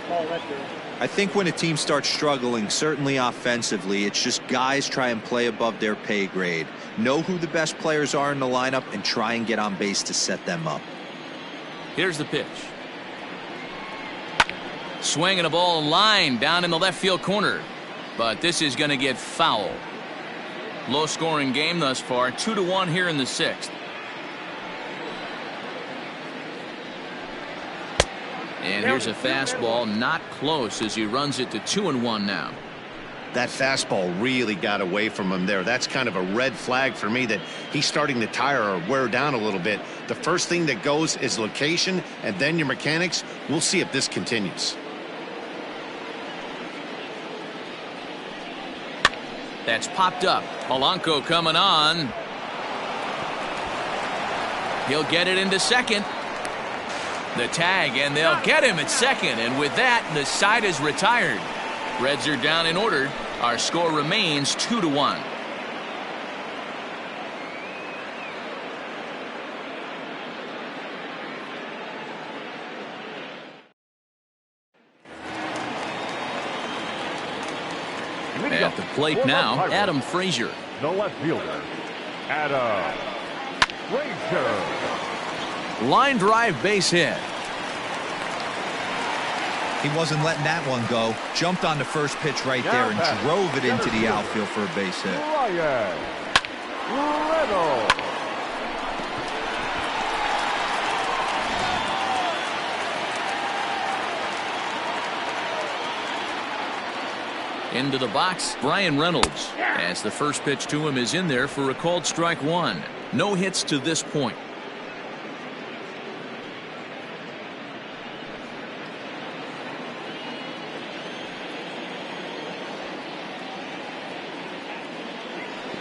Ball, that's it. I think when a team starts struggling, certainly offensively, it's just guys try and play above their pay grade. Know who the best players are in the lineup and try and get on base to set them up. Here's the pitch. Swinging a ball line down in the left field corner. But this is going to get foul. Low scoring game thus far. 2-1 here in the 6th. And here's a fastball not close as he runs it to 2-1 now. That fastball really got away from him there. That's kind of a red flag for me that he's starting to tire or wear down a little bit. The first thing that goes is location and then your mechanics. We'll see if this continues. That's popped up. Polanco coming on. He'll get it into second. The tag, and they'll get him at second. And with that, the side is retired. Reds are down in order. Our score remains 2-1. At the plate now, Adam Frazier. The left fielder, Adam Frazier. Line drive base hit. He wasn't letting that one go. Jumped on the first pitch right there and drove it into the outfield for a base hit. Ryan Reynolds. Into the box, Brian Reynolds. As the first pitch to him is in there for a called strike one. No hits to this point.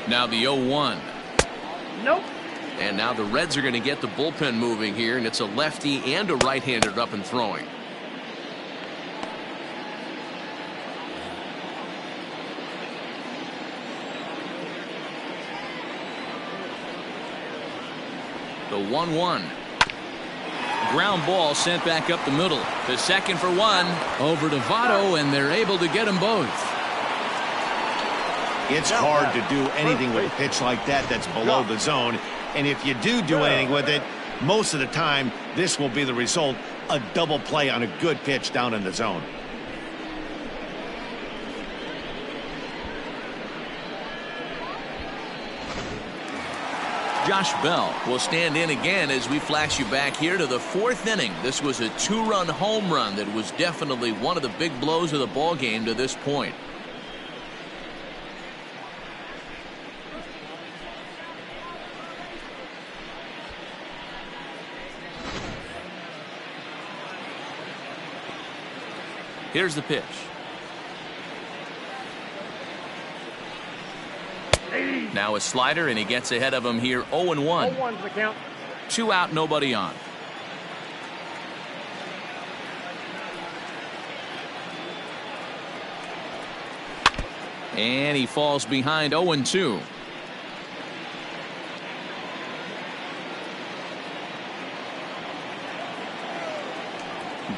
Now the 0-1. Nope. And now the Reds are going to get the bullpen moving here, and it's a lefty and a right-hander up and throwing. The 1-1. Ground ball sent back up the middle. The second for one. Over to Votto, and they're able to get them both. It's hard to do anything with a pitch like that that's below the zone. And if you do anything with it, most of the time, this will be the result. A double play on a good pitch down in the zone. Josh Bell will stand in again as we flash you back here to the 4th inning. This was a 2-run home run that was definitely one of the big blows of the ball game to this point. Here's the pitch. Now a slider, and he gets ahead of him here. 0-1. 0-1's the count. 2 out, nobody on. And he falls behind. 0-2.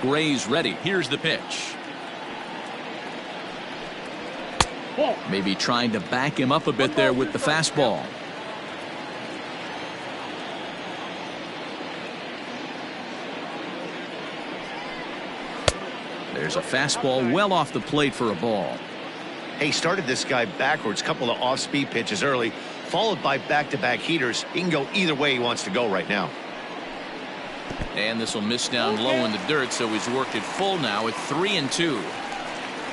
Gray's ready. Here's the pitch. Maybe trying to back him up a bit there with the fastball. There's a fastball well off the plate for a ball. He started this guy backwards, couple of off-speed pitches early, followed by back-to-back heaters. He can go either way he wants to go right now. And this will miss down low in the dirt, so he's worked it full now at 3-2.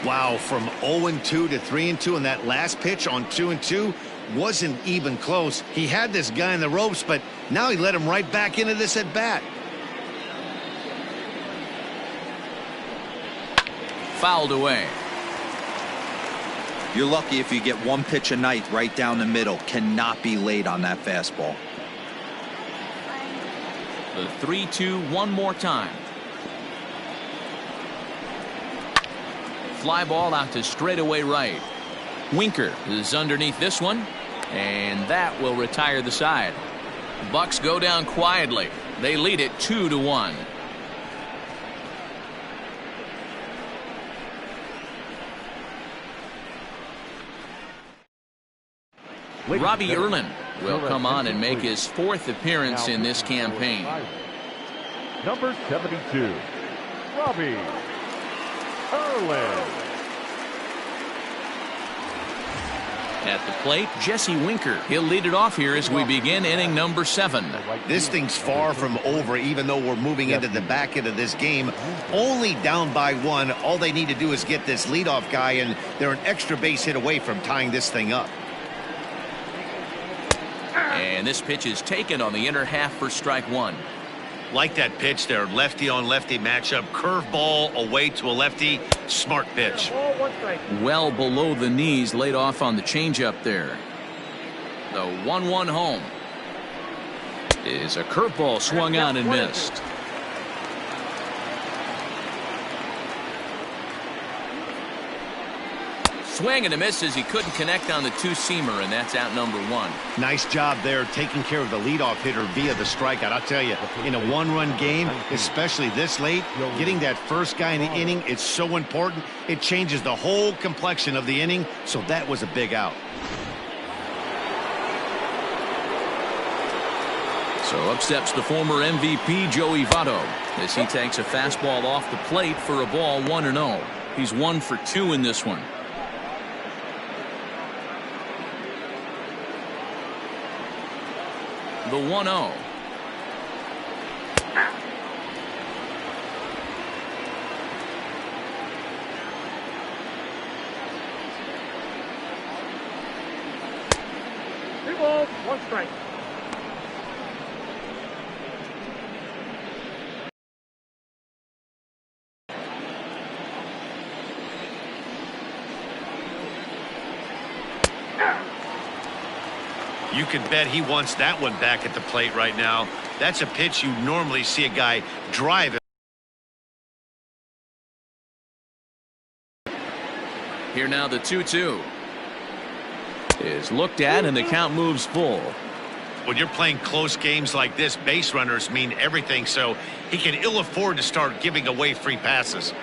Wow, from 0-2 to 3-2, and that last pitch on 2-2 wasn't even close. He had this guy in the ropes, but now he let him right back into this at bat. Fouled away. You're lucky if you get one pitch a night right down the middle. Cannot be late on that fastball. The 3-2 one more time. Fly ball out to straightaway right. Winker is underneath this one, and that will retire the side. Bucks go down quietly. They lead it 2-1. Robbie Erlin will come on and make his 4th appearance in this campaign. Number 72, Robbie Erlin. At the plate, Jesse Winker. He'll lead it off here as we begin inning number 7. This thing's far from over, even though we're moving into the back end of this game. Only down by 1. All they need to do is get this leadoff guy, and they're an extra base hit away from tying this thing up. And this pitch is taken on the inner half for strike 1. Like that pitch there, lefty on lefty matchup, curveball away to a lefty, smart pitch. Ball, 1 strike. Well below the knees, laid off on the changeup there. The 1-1 home is a curveball swung on and missed. Swing and a miss as he couldn't connect on the 2-seamer, and that's out number 1. Nice job there taking care of the leadoff hitter via the strikeout. I'll tell you, in a 1-run game, especially this late, getting that first guy in the inning, it's so important. It changes the whole complexion of the inning, so that was a big out. So up steps the former MVP Joey Votto as he takes a fastball off the plate for a ball 1-0. He's 1 for 2 in this one. The 1-0. Three balls, 1 strike. You can bet he wants that one back at the plate right now. That's a pitch you normally see a guy drive. Here now the 2-2 is looked at, and the count moves full. When you're playing close games like this, base runners mean everything, so he can ill afford to start giving away free passes.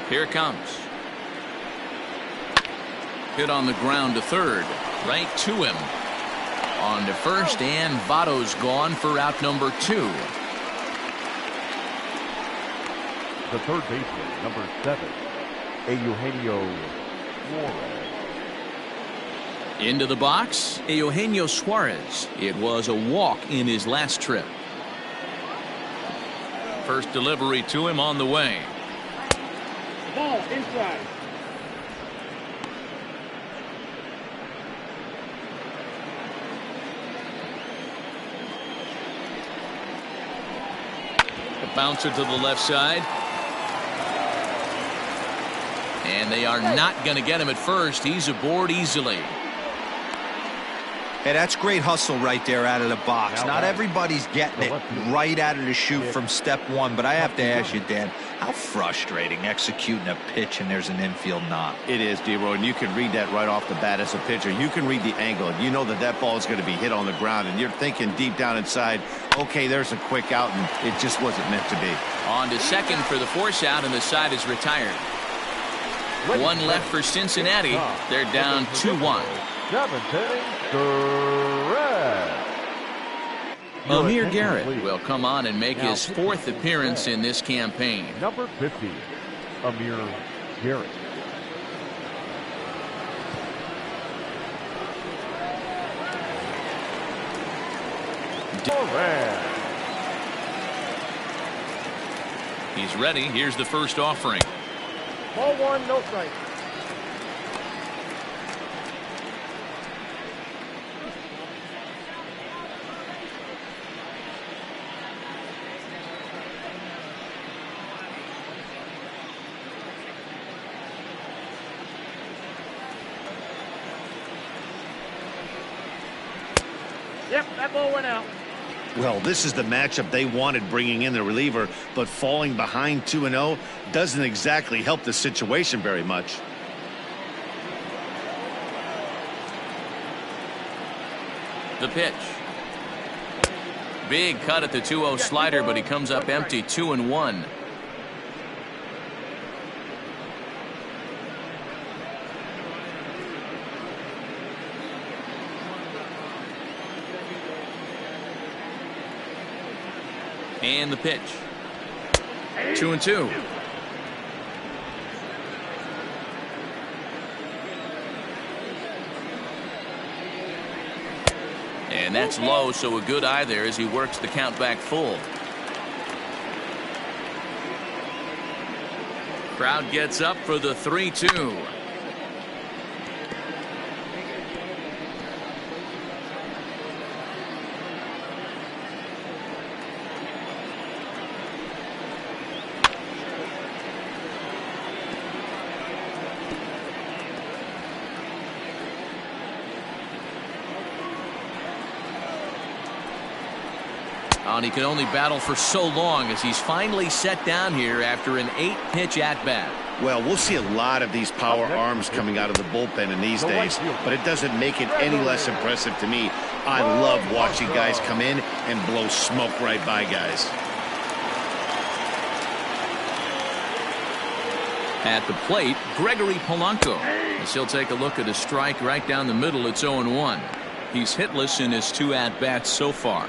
Here it comes. Hit on the ground to third. Right to him. On to first, and Votto's gone for out number 2. The third baseman, number 7, Eugenio Suarez. Into the box, Eugenio Suarez. It was a walk in his last trip. First delivery to him on the way. Ball, inside. A bouncer to the left side. And they are not going to get him at first. He's aboard easily. Hey, that's great hustle right there out of the box. Not everybody's getting it right out of the chute from step one, but I have to ask you, Dan, how frustrating executing a pitch and there's an infield knock. It is, D-Roy, and you can read that right off the bat as a pitcher. You can read the angle, and you know that that ball is going to be hit on the ground, and you're thinking deep down inside, okay, there's a quick out, and it just wasn't meant to be. On to second for the force out, and the side is retired. One left for Cincinnati. They're down 2-1. Seventh inning, correct. Amir Garrett will come on and make his fourth appearance in this campaign. Number 50, Amir Garrett. Correct. He's ready. Here's the first offering. Ball one, no strike. Yep, that ball went out. Well, this is the matchup they wanted, bringing in the reliever, but falling behind 2-0 doesn't exactly help the situation very much. The pitch. Big cut at the 2-0 slider, but he comes up empty, 2-1. And the pitch. 2-2. And that's low, so a good eye there as he works the count back full. Crowd gets up for the 3-2. And he can only battle for so long as he's finally set down here after an 8-pitch at-bat. Well, we'll see a lot of these power arms coming out of the bullpen in these days, but it doesn't make it any less impressive to me. I love watching guys come in and blow smoke right by guys. At the plate, Gregory Polanco. As he'll take a look at a strike right down the middle. It's 0-1. He's hitless in his 2 at-bats so far.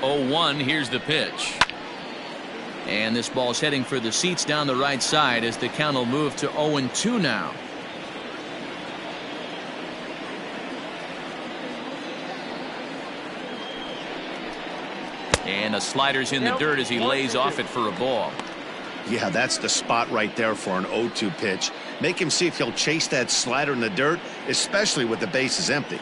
0-1. Here's the pitch. And this ball's heading for the seats down the right side as the count will move to 0-2 now. And a slider's in the dirt as he lays off it for a ball. Yeah, that's the spot right there for an 0-2 pitch. Make him see if he'll chase that slider in the dirt, especially with the bases empty.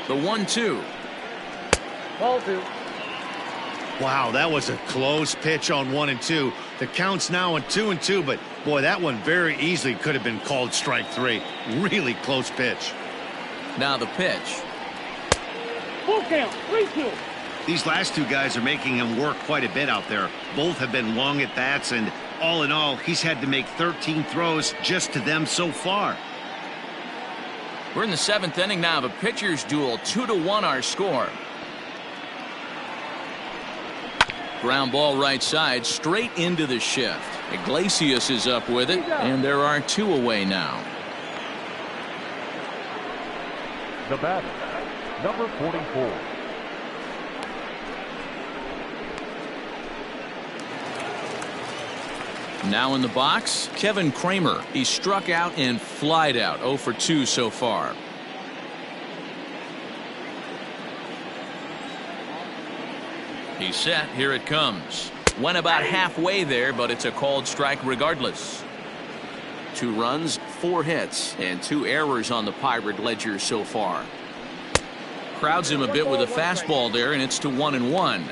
The 1-2. Ball 2. Wow, that was a close pitch on 1 and 2. The count's now on 2 and 2, but boy, that one very easily could have been called strike 3. Really close pitch. Now the pitch. Full count, 3-2. These last 2 guys are making him work quite a bit out there. Both have been long at bats, and all in all, he's had to make 13 throws just to them so far. We're in the 7th inning now of a pitcher's duel. 2-1 our score. Ground ball right side, straight into the shift. Iglesias is up with it, and there are 2 away now. The batter, number 44. Now in the box, Kevin Kramer. He struck out and flied out. 0 for 2 so far. He's set. Here it comes. Went about halfway there, but it's a called strike regardless. 2 runs, 4 hits, and 2 errors on the Pirate ledger so far. Crowds him a bit with a fastball there, and it's to 1-1.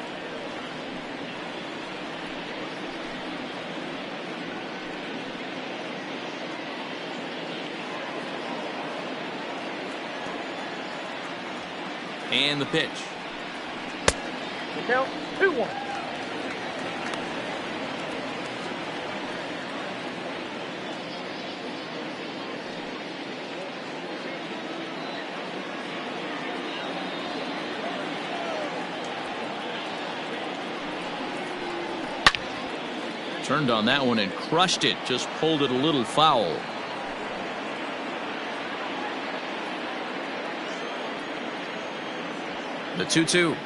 And the pitch. The count 2-1. Turned on that one and crushed it. Just pulled it a little foul. The 2-2.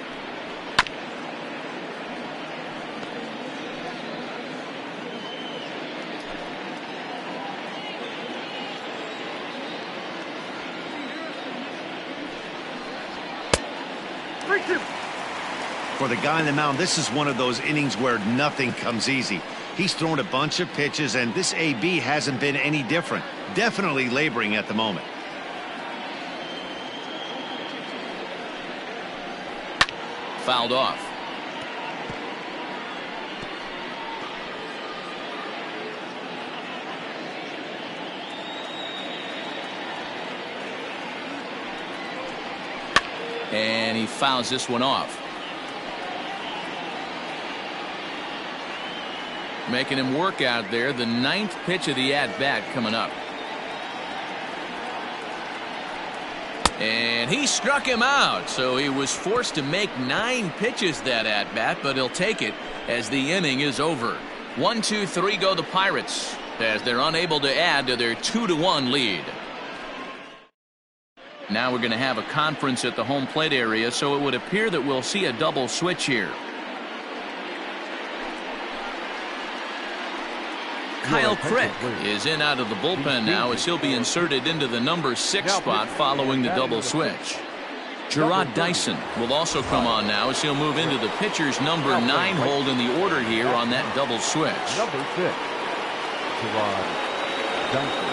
For the guy on the mound, this is one of those innings where nothing comes easy. He's thrown a bunch of pitches, and this AB hasn't been any different. Definitely laboring at the moment. Fouled off. And he fouls this one off. Making him work out there. The 9th pitch of the at-bat coming up. And he struck him out, so he was forced to make 9 pitches that at-bat, but he'll take it as the inning is over. 1-2-3 go the Pirates as they're unable to add to their 2-1 lead. Now we're going to have a conference at the home plate area, so it would appear that we'll see a double switch here. Kyle Crick is in out of the bullpen now as he'll be inserted into the number 6 spot following the double switch. Gerard Dyson will also come on now as he'll move into the pitcher's number 9 hold in the order here on that double switch. Number 6, Gerard Dyson.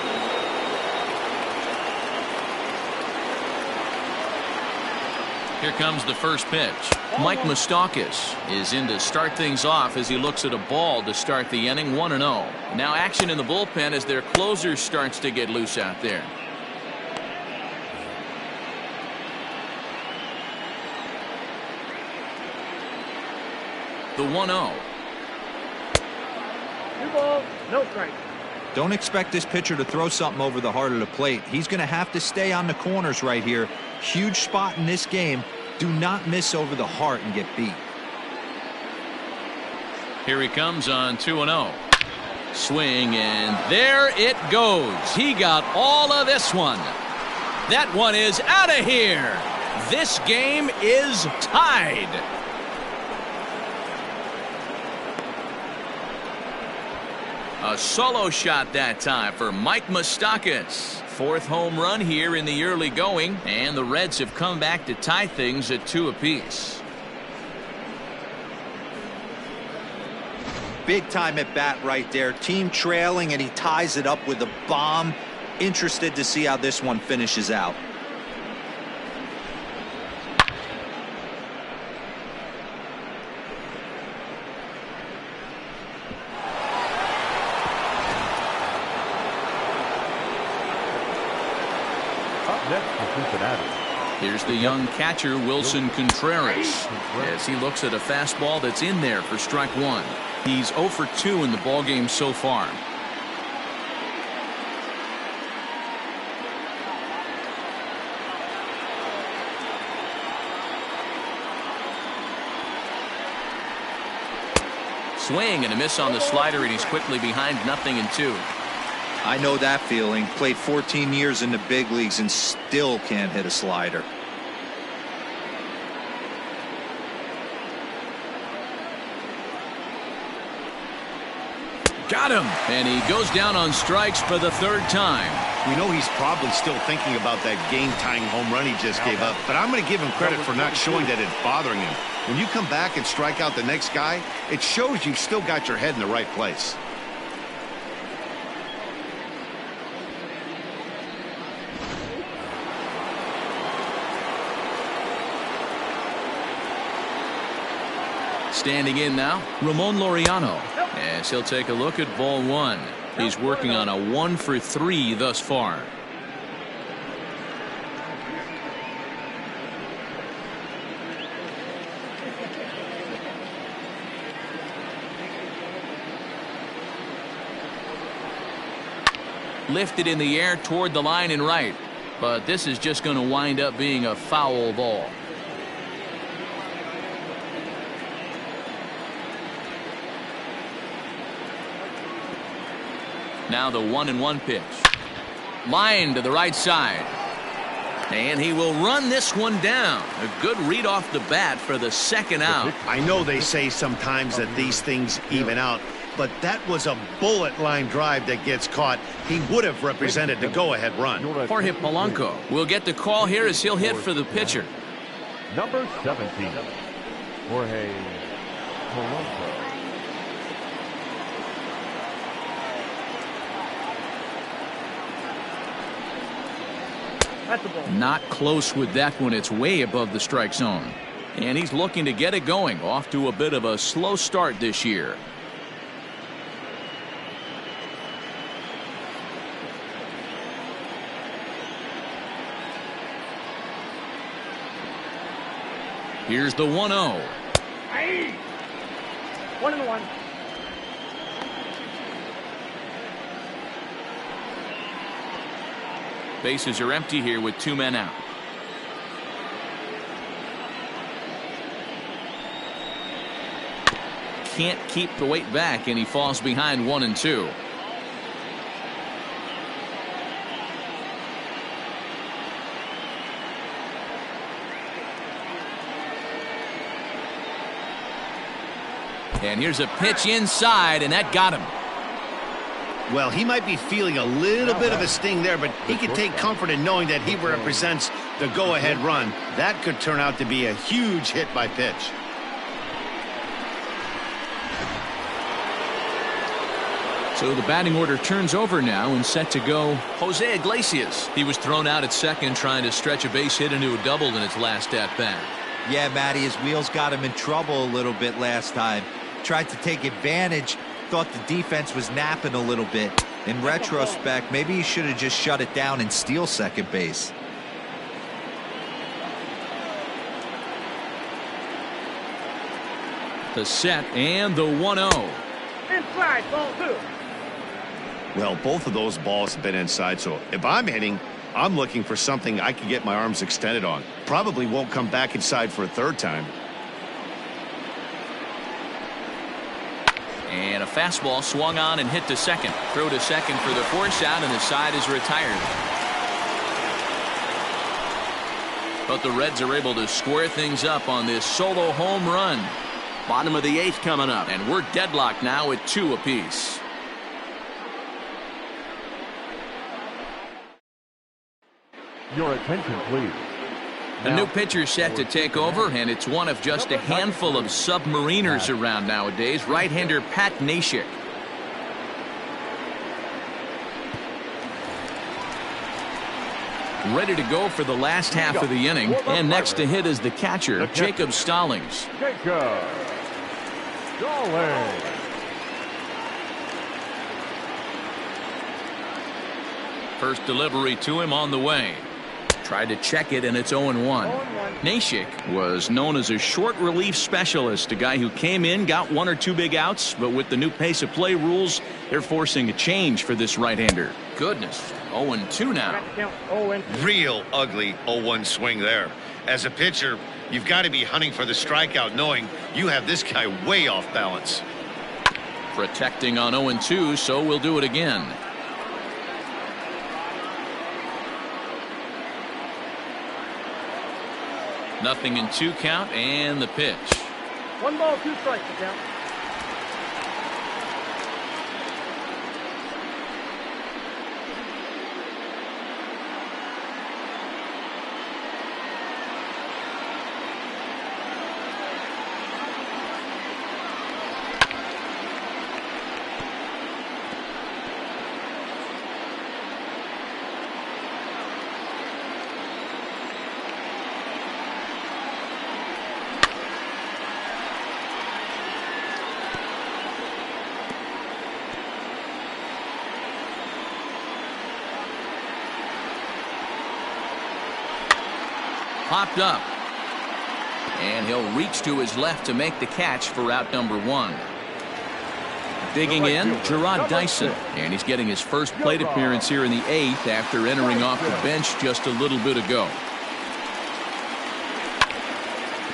Here comes the first pitch. Mike Moustakas is in to start things off as he looks at a ball to start the inning. 1-0. Now action in the bullpen as their closer starts to get loose out there. The 1-0. 2 balls, no strikes. Don't expect this pitcher to throw something over the heart of the plate. He's going to have to stay on the corners right here. Huge spot in this game. Do not miss over the heart and get beat. Here he comes on 2-0. Swing, and there it goes. He got all of this one. That one is out of here. This game is tied. A solo shot that time for Mike Moustakas. 4th home run here in the early going, and the Reds have come back to tie things at 2 apiece. Big time at bat right there. Team trailing, and he ties it up with a bomb. Interested to see how this one finishes out. Here's the young catcher Wilson Contreras as he looks at a fastball that's in there for strike 1. He's 0 for 2 in the ballgame so far. Swing and a miss on the slider, and he's quickly behind 0-2. I know that feeling. Played 14 years in the big leagues and still can't hit a slider. Got him, and he goes down on strikes for the 3rd time. We know he's probably still thinking about that game-tying home run he just gave up, but I'm going to give him credit for not showing that it's bothering him. When you come back and strike out the next guy, it shows you've still got your head in the right place. Standing in now, Ramon Laureano, as he'll take a look at ball one. He's working on a 1-for-3 thus far. Lifted in the air toward the line and right, but this is just going to wind up being a foul ball. Now the 1-1 pitch. Line to the right side. And he will run this one down. A good read off the bat for the second out. I know they say sometimes that these things even out, but that was a bullet line drive that gets caught. He would have represented the go-ahead run. Jorge Polanco will get the call here as he'll hit for the pitcher. Number 17, Jorge Polanco. That's a ball. Not close with that one. It's way above the strike zone. And he's looking to get it going. Off to a bit of a slow start this year. Here's the 1-0. Hey! 1-1. Bases are empty here with 2 men out. Can't keep the weight back, and he falls behind 1-2. And here's a pitch inside, and that got him. Well, he might be feeling a little bit of a sting there, but he can take comfort in knowing that he represents the go-ahead run. That could turn out to be a huge hit by pitch. So the batting order turns over now and set to go Jose Iglesias. He was thrown out at second trying to stretch a base hit into a double in his last at-bat. Yeah, Matty, his wheels got him in trouble a little bit last time. Tried to take advantage. Thought the defense was napping a little bit. In retrospect, maybe he should have just shut it down and steal second base. The set and the 1-0. Inside, ball 2. Well, both of those balls have been inside, so if I'm hitting, I'm looking for something I can get my arms extended on. Probably won't come back inside for a third time. And a fastball swung on and hit to second. Throw to second for the force out, and the side is retired. But the Reds are able to square things up on this solo home run. Bottom of the 8th coming up, and we're deadlocked now at 2 apiece. Your attention, please. A new pitcher set to take over, and it's one of just a handful of submariners around nowadays. Right-hander Pat Neshek. Ready to go for the last half of the inning, and next to hit is the catcher, Jacob Stallings. Jacob Stallings. First delivery to him on the way. Tried to check it, and it's 0-1. Neshek was known as a short relief specialist, a guy who came in, got 1 or 2 big outs, but with the new pace of play rules, they're forcing a change for this right-hander. Goodness, 0-2 now. Real ugly 0-1 swing there. As a pitcher, you've got to be hunting for the strikeout, knowing you have this guy way off balance. Protecting on 0-2, so we'll do it again. Nothing in 2 count, and the pitch. 1 ball, 2 strikes to count. Popped up. And he'll reach to his left to make the catch for out number 1. Digging in, Gerard Dyson. And he's getting his first plate appearance here in the 8th after entering off the bench just a little bit ago.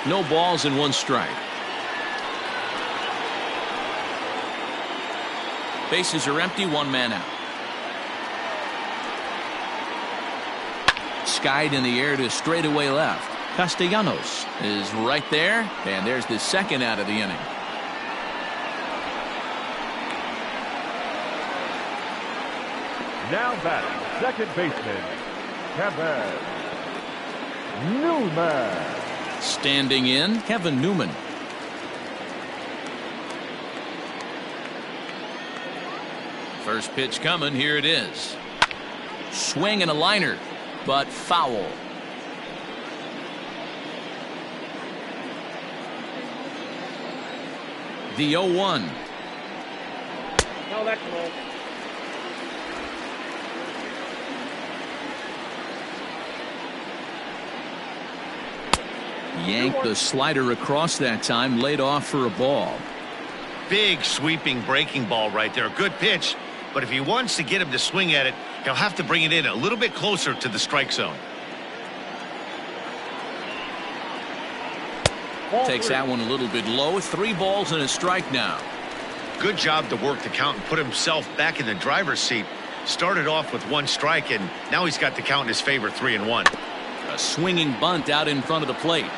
No balls and 1 strike. Bases are empty, 1 man out. Skied in the air to straightaway left. Castellanos is right there, and there's the second out of the inning. Now batting, second baseman, Kevin Newman. Standing in, Kevin Newman. First pitch coming, here it is. Swing and a liner, but foul. The 0-1. No, that's low. Yanked the slider across that time, laid off for a ball. Big sweeping breaking ball right there. Good pitch, but if he wants to get him to swing at it, he'll have to bring it in a little bit closer to the strike zone. Takes that one a little bit low. 3 balls and a strike now. Good job to work the count and put himself back in the driver's seat. Started off with 1 strike, and now he's got the count in his favor, 3-1. A swinging bunt out in front of the plate.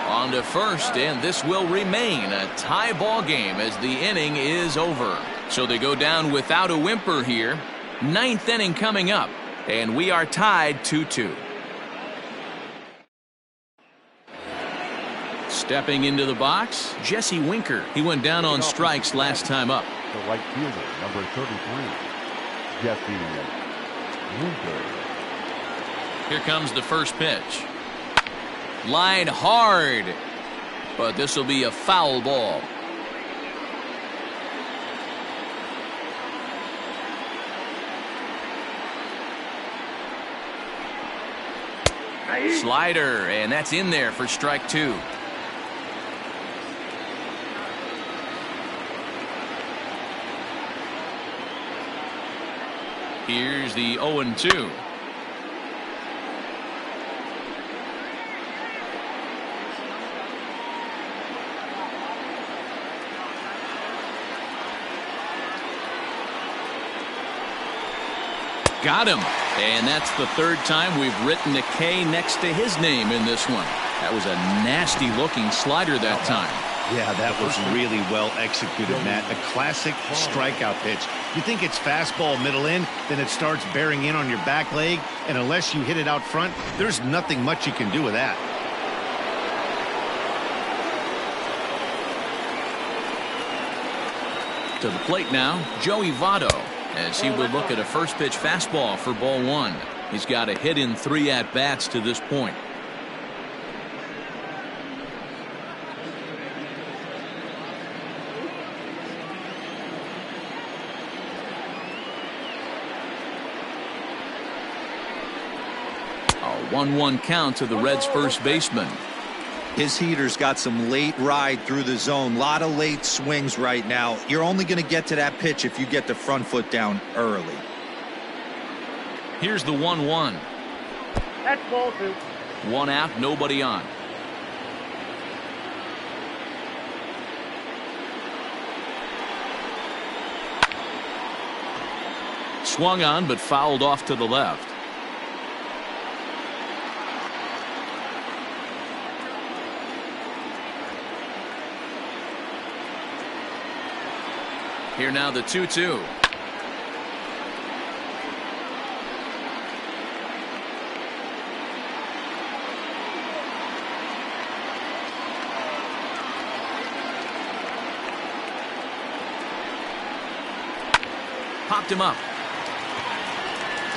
On to first, and this will remain a tie ball game as the inning is over. So they go down without a whimper here. 9th inning coming up, and we are tied 2-2. Stepping into the box, Jesse Winker. He went down on strikes last time up. The right fielder, number 33, Jesse Winker. Here comes the first pitch. Line hard, but this will be a foul ball. Slider, and that's in there for strike 2. Here's the 0-2. Got him. And that's the 3rd time we've written a K next to his name in this one. That was a nasty looking slider that time. Yeah, that was really well executed, Matt. A classic strikeout pitch. You think it's fastball middle in, then it starts bearing in on your back leg, and unless you hit it out front, there's nothing much you can do with that. To the plate now, Joey Votto, as he will look at a first pitch fastball for ball 1. He's got a hit in 3 at-bats to this point. A 1-1 count to the Reds' first baseman. His heater's got some late ride through the zone. A lot of late swings right now. You're only going to get to that pitch if you get the front foot down early. Here's the 1-1. That's ball 2. 1 out, nobody on. Swung on, but fouled off to the left. Here now the 2-2. Popped him up.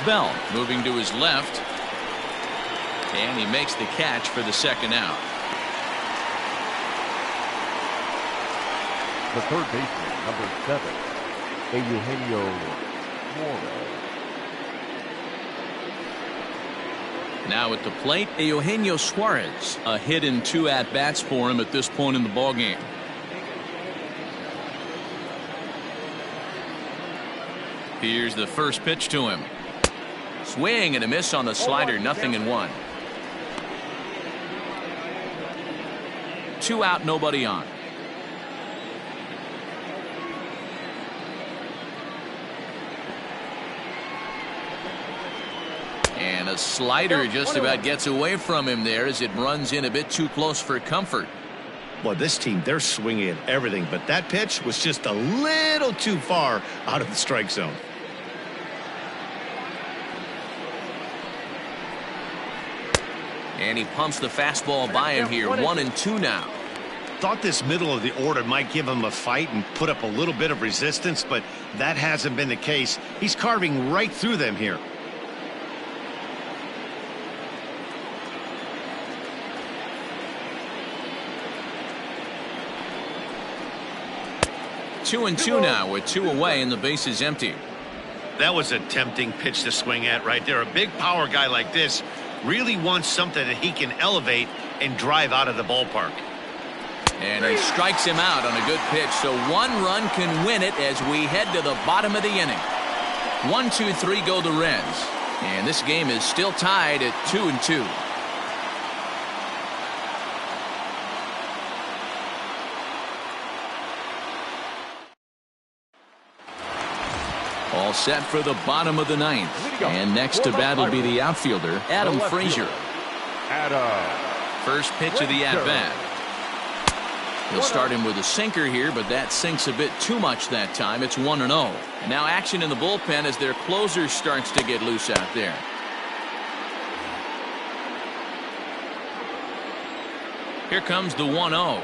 Bell moving to his left. And he makes the catch for the second out. The third baseman, number 7, Eugenio Suarez. Now at the plate, Eugenio Suarez. A hit in 2 at-bats for him at this point in the ballgame. Here's the first pitch to him. Swing and a miss on the slider, 0-1. 2 out, nobody on. And a slider just about gets away from him there as it runs in a bit too close for comfort. Well, this team, they're swinging at everything, but that pitch was just a little too far out of the strike zone. And he pumps the fastball by him here. 1-2 now. Thought this middle of the order might give him a fight and put up a little bit of resistance, but that hasn't been the case. He's carving right through them here. Two and two now with 2 away and the base is empty. That was a tempting pitch to swing at right there. A big power guy like this really wants something that he can elevate and drive out of the ballpark. And he strikes him out on a good pitch, so 1 run can win it as we head to the bottom of the inning. 1, 2, 3 go the Reds, and this game is still tied at 2-2. All set for the bottom of the 9th, and next to bat will be the outfielder Adam Frazier. First pitch of the at-bat. He'll start him with a sinker here, but that sinks a bit too much that time. It's 1-0. And now action in the bullpen as their closer starts to get loose out there. Here comes the 1-0.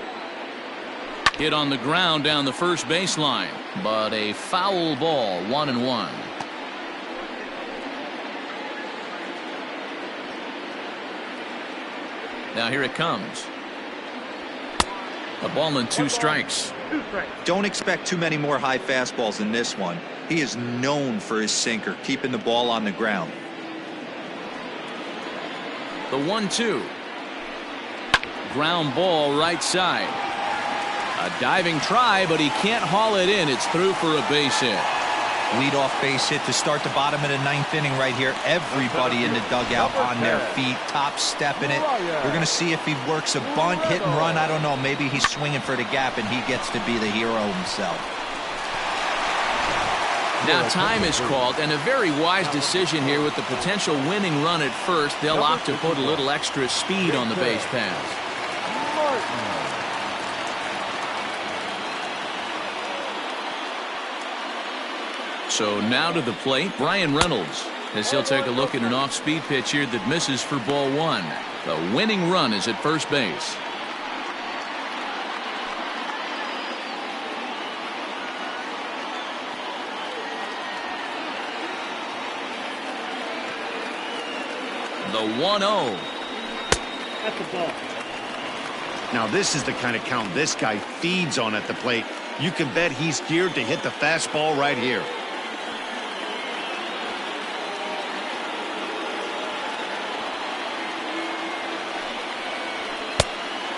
Hit on the ground down the first baseline, but a foul ball. 1-1. Now here it comes. A ball and 2 strikes. Don't expect too many more high fastballs in this one. He is known for his sinker, keeping the ball on the ground. The 1-2. Ground ball right side. A diving try, but he can't haul it in. It's through for a base hit. Leadoff base hit to start the bottom of the 9th inning right here. Everybody in the dugout on their feet, top stepping it. We're going to see if he works a bunt, hit and run. I don't know. Maybe he's swinging for the gap and he gets to be the hero himself. Now time is called, and a very wise decision here with the potential winning run at first. They'll opt to put a little extra speed on the base paths. So now to the plate, Brian Reynolds, as he'll take a look at an off-speed pitch here that misses for ball 1. The winning run is at first base. The 1-0. That's a ball. Now this is the kind of count this guy feeds on at the plate. You can bet he's geared to hit the fastball right here.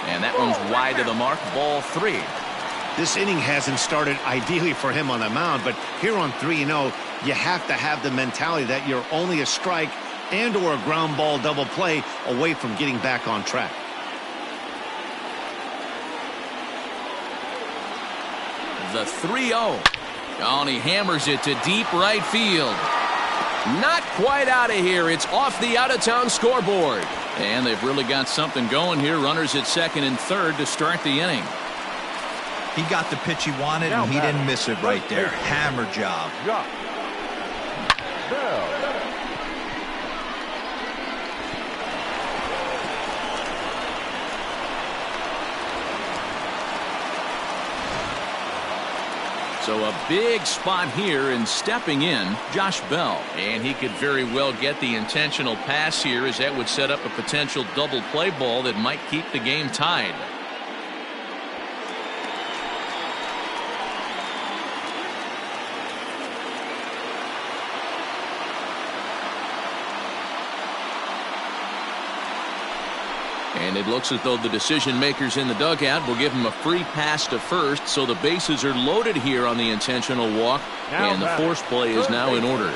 And that one's wide to the mark. Ball 3. This inning hasn't started ideally for him on the mound, but here on 3-0, you have to have the mentality that you're only a strike and or a ground ball double play away from getting back on track. The 3-0. Oh, and he hammers it to deep right field. Not quite out of here. It's off the out-of-town scoreboard. And they've really got something going here. Runners at second and third to start the inning. He got the pitch he wanted, and he didn't miss it right there. Hammer job. So a big spot here, and stepping in, Josh Bell. And he could very well get the intentional pass here, as that would set up a potential double play ball that might keep the game tied. And it looks as though the decision makers in the dugout will give him a free pass to first, so the bases are loaded here on the intentional walk, and the force play is now in order.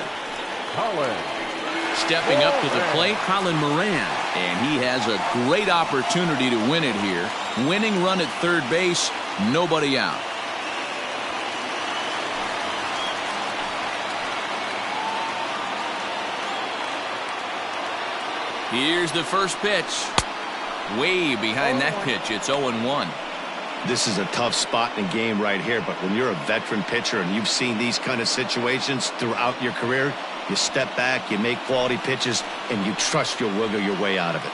Stepping up to the plate, Colin Moran, and he has a great opportunity to win it here. Winning run at third base, nobody out. Here's the first pitch. Way behind that pitch, it's 0-1. This is a tough spot in the game right here, but when you're a veteran pitcher and you've seen these kind of situations throughout your career, you step back, you make quality pitches, and you trust you'll wiggle your way out of it.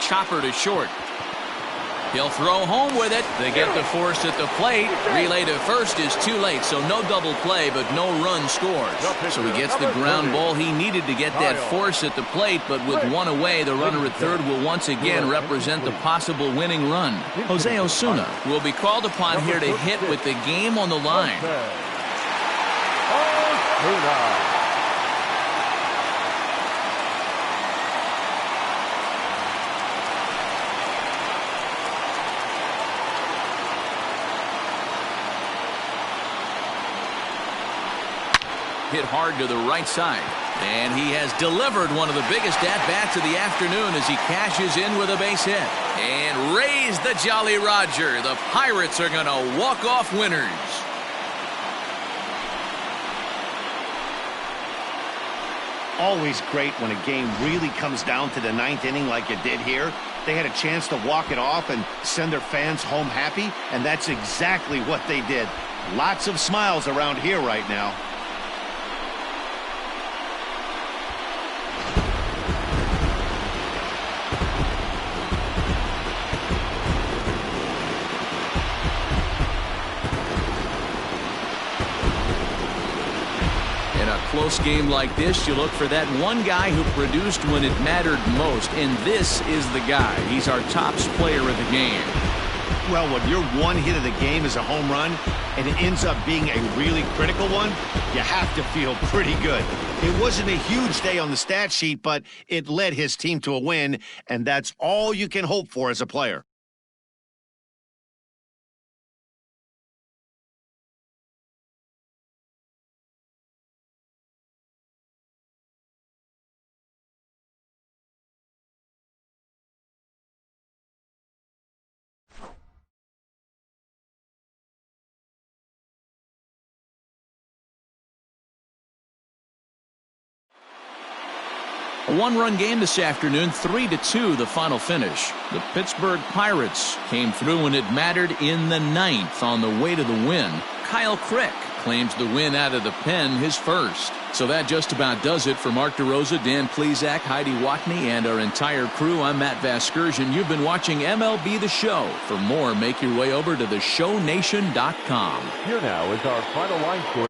Chopper to short. He'll throw home with it. They get the force at the plate. Relay to first is too late, so no double play, but no run scores. So he gets the ground ball he needed to get that force at the plate, but with one away, the runner at third will once again represent the possible winning run. Jose Osuna will be called upon here to hit with the game on the line. Hit hard to the right side. And he has delivered one of the biggest at-bats of the afternoon as he cashes in with a base hit. And raise the Jolly Roger. The Pirates are going to walk off winners. Always great when a game really comes down to the ninth inning like it did here. They had a chance to walk it off and send their fans home happy, and that's exactly what they did. Lots of smiles around here right now. Close game like this, you look for that one guy who produced when it mattered most, and this is the guy. He's our tops player of the game. Well, when your one hit of the game is a home run and it ends up being a really critical one, you have to feel pretty good. It wasn't a huge day on the stat sheet, but it led his team to a win, and that's all you can hope for as a player. A one-run game this afternoon, 3-2 the final finish. The Pittsburgh Pirates came through when it mattered in the ninth on the way to the win. Kyle Crick claims the win out of the pen, his first. So that just about does it for Mark DeRosa, Dan Plesac, Heidi Watney, and our entire crew. I'm Matt Vasgersian. You've been watching MLB The Show. For more, make your way over to theshownation.com. Here now is our final line score.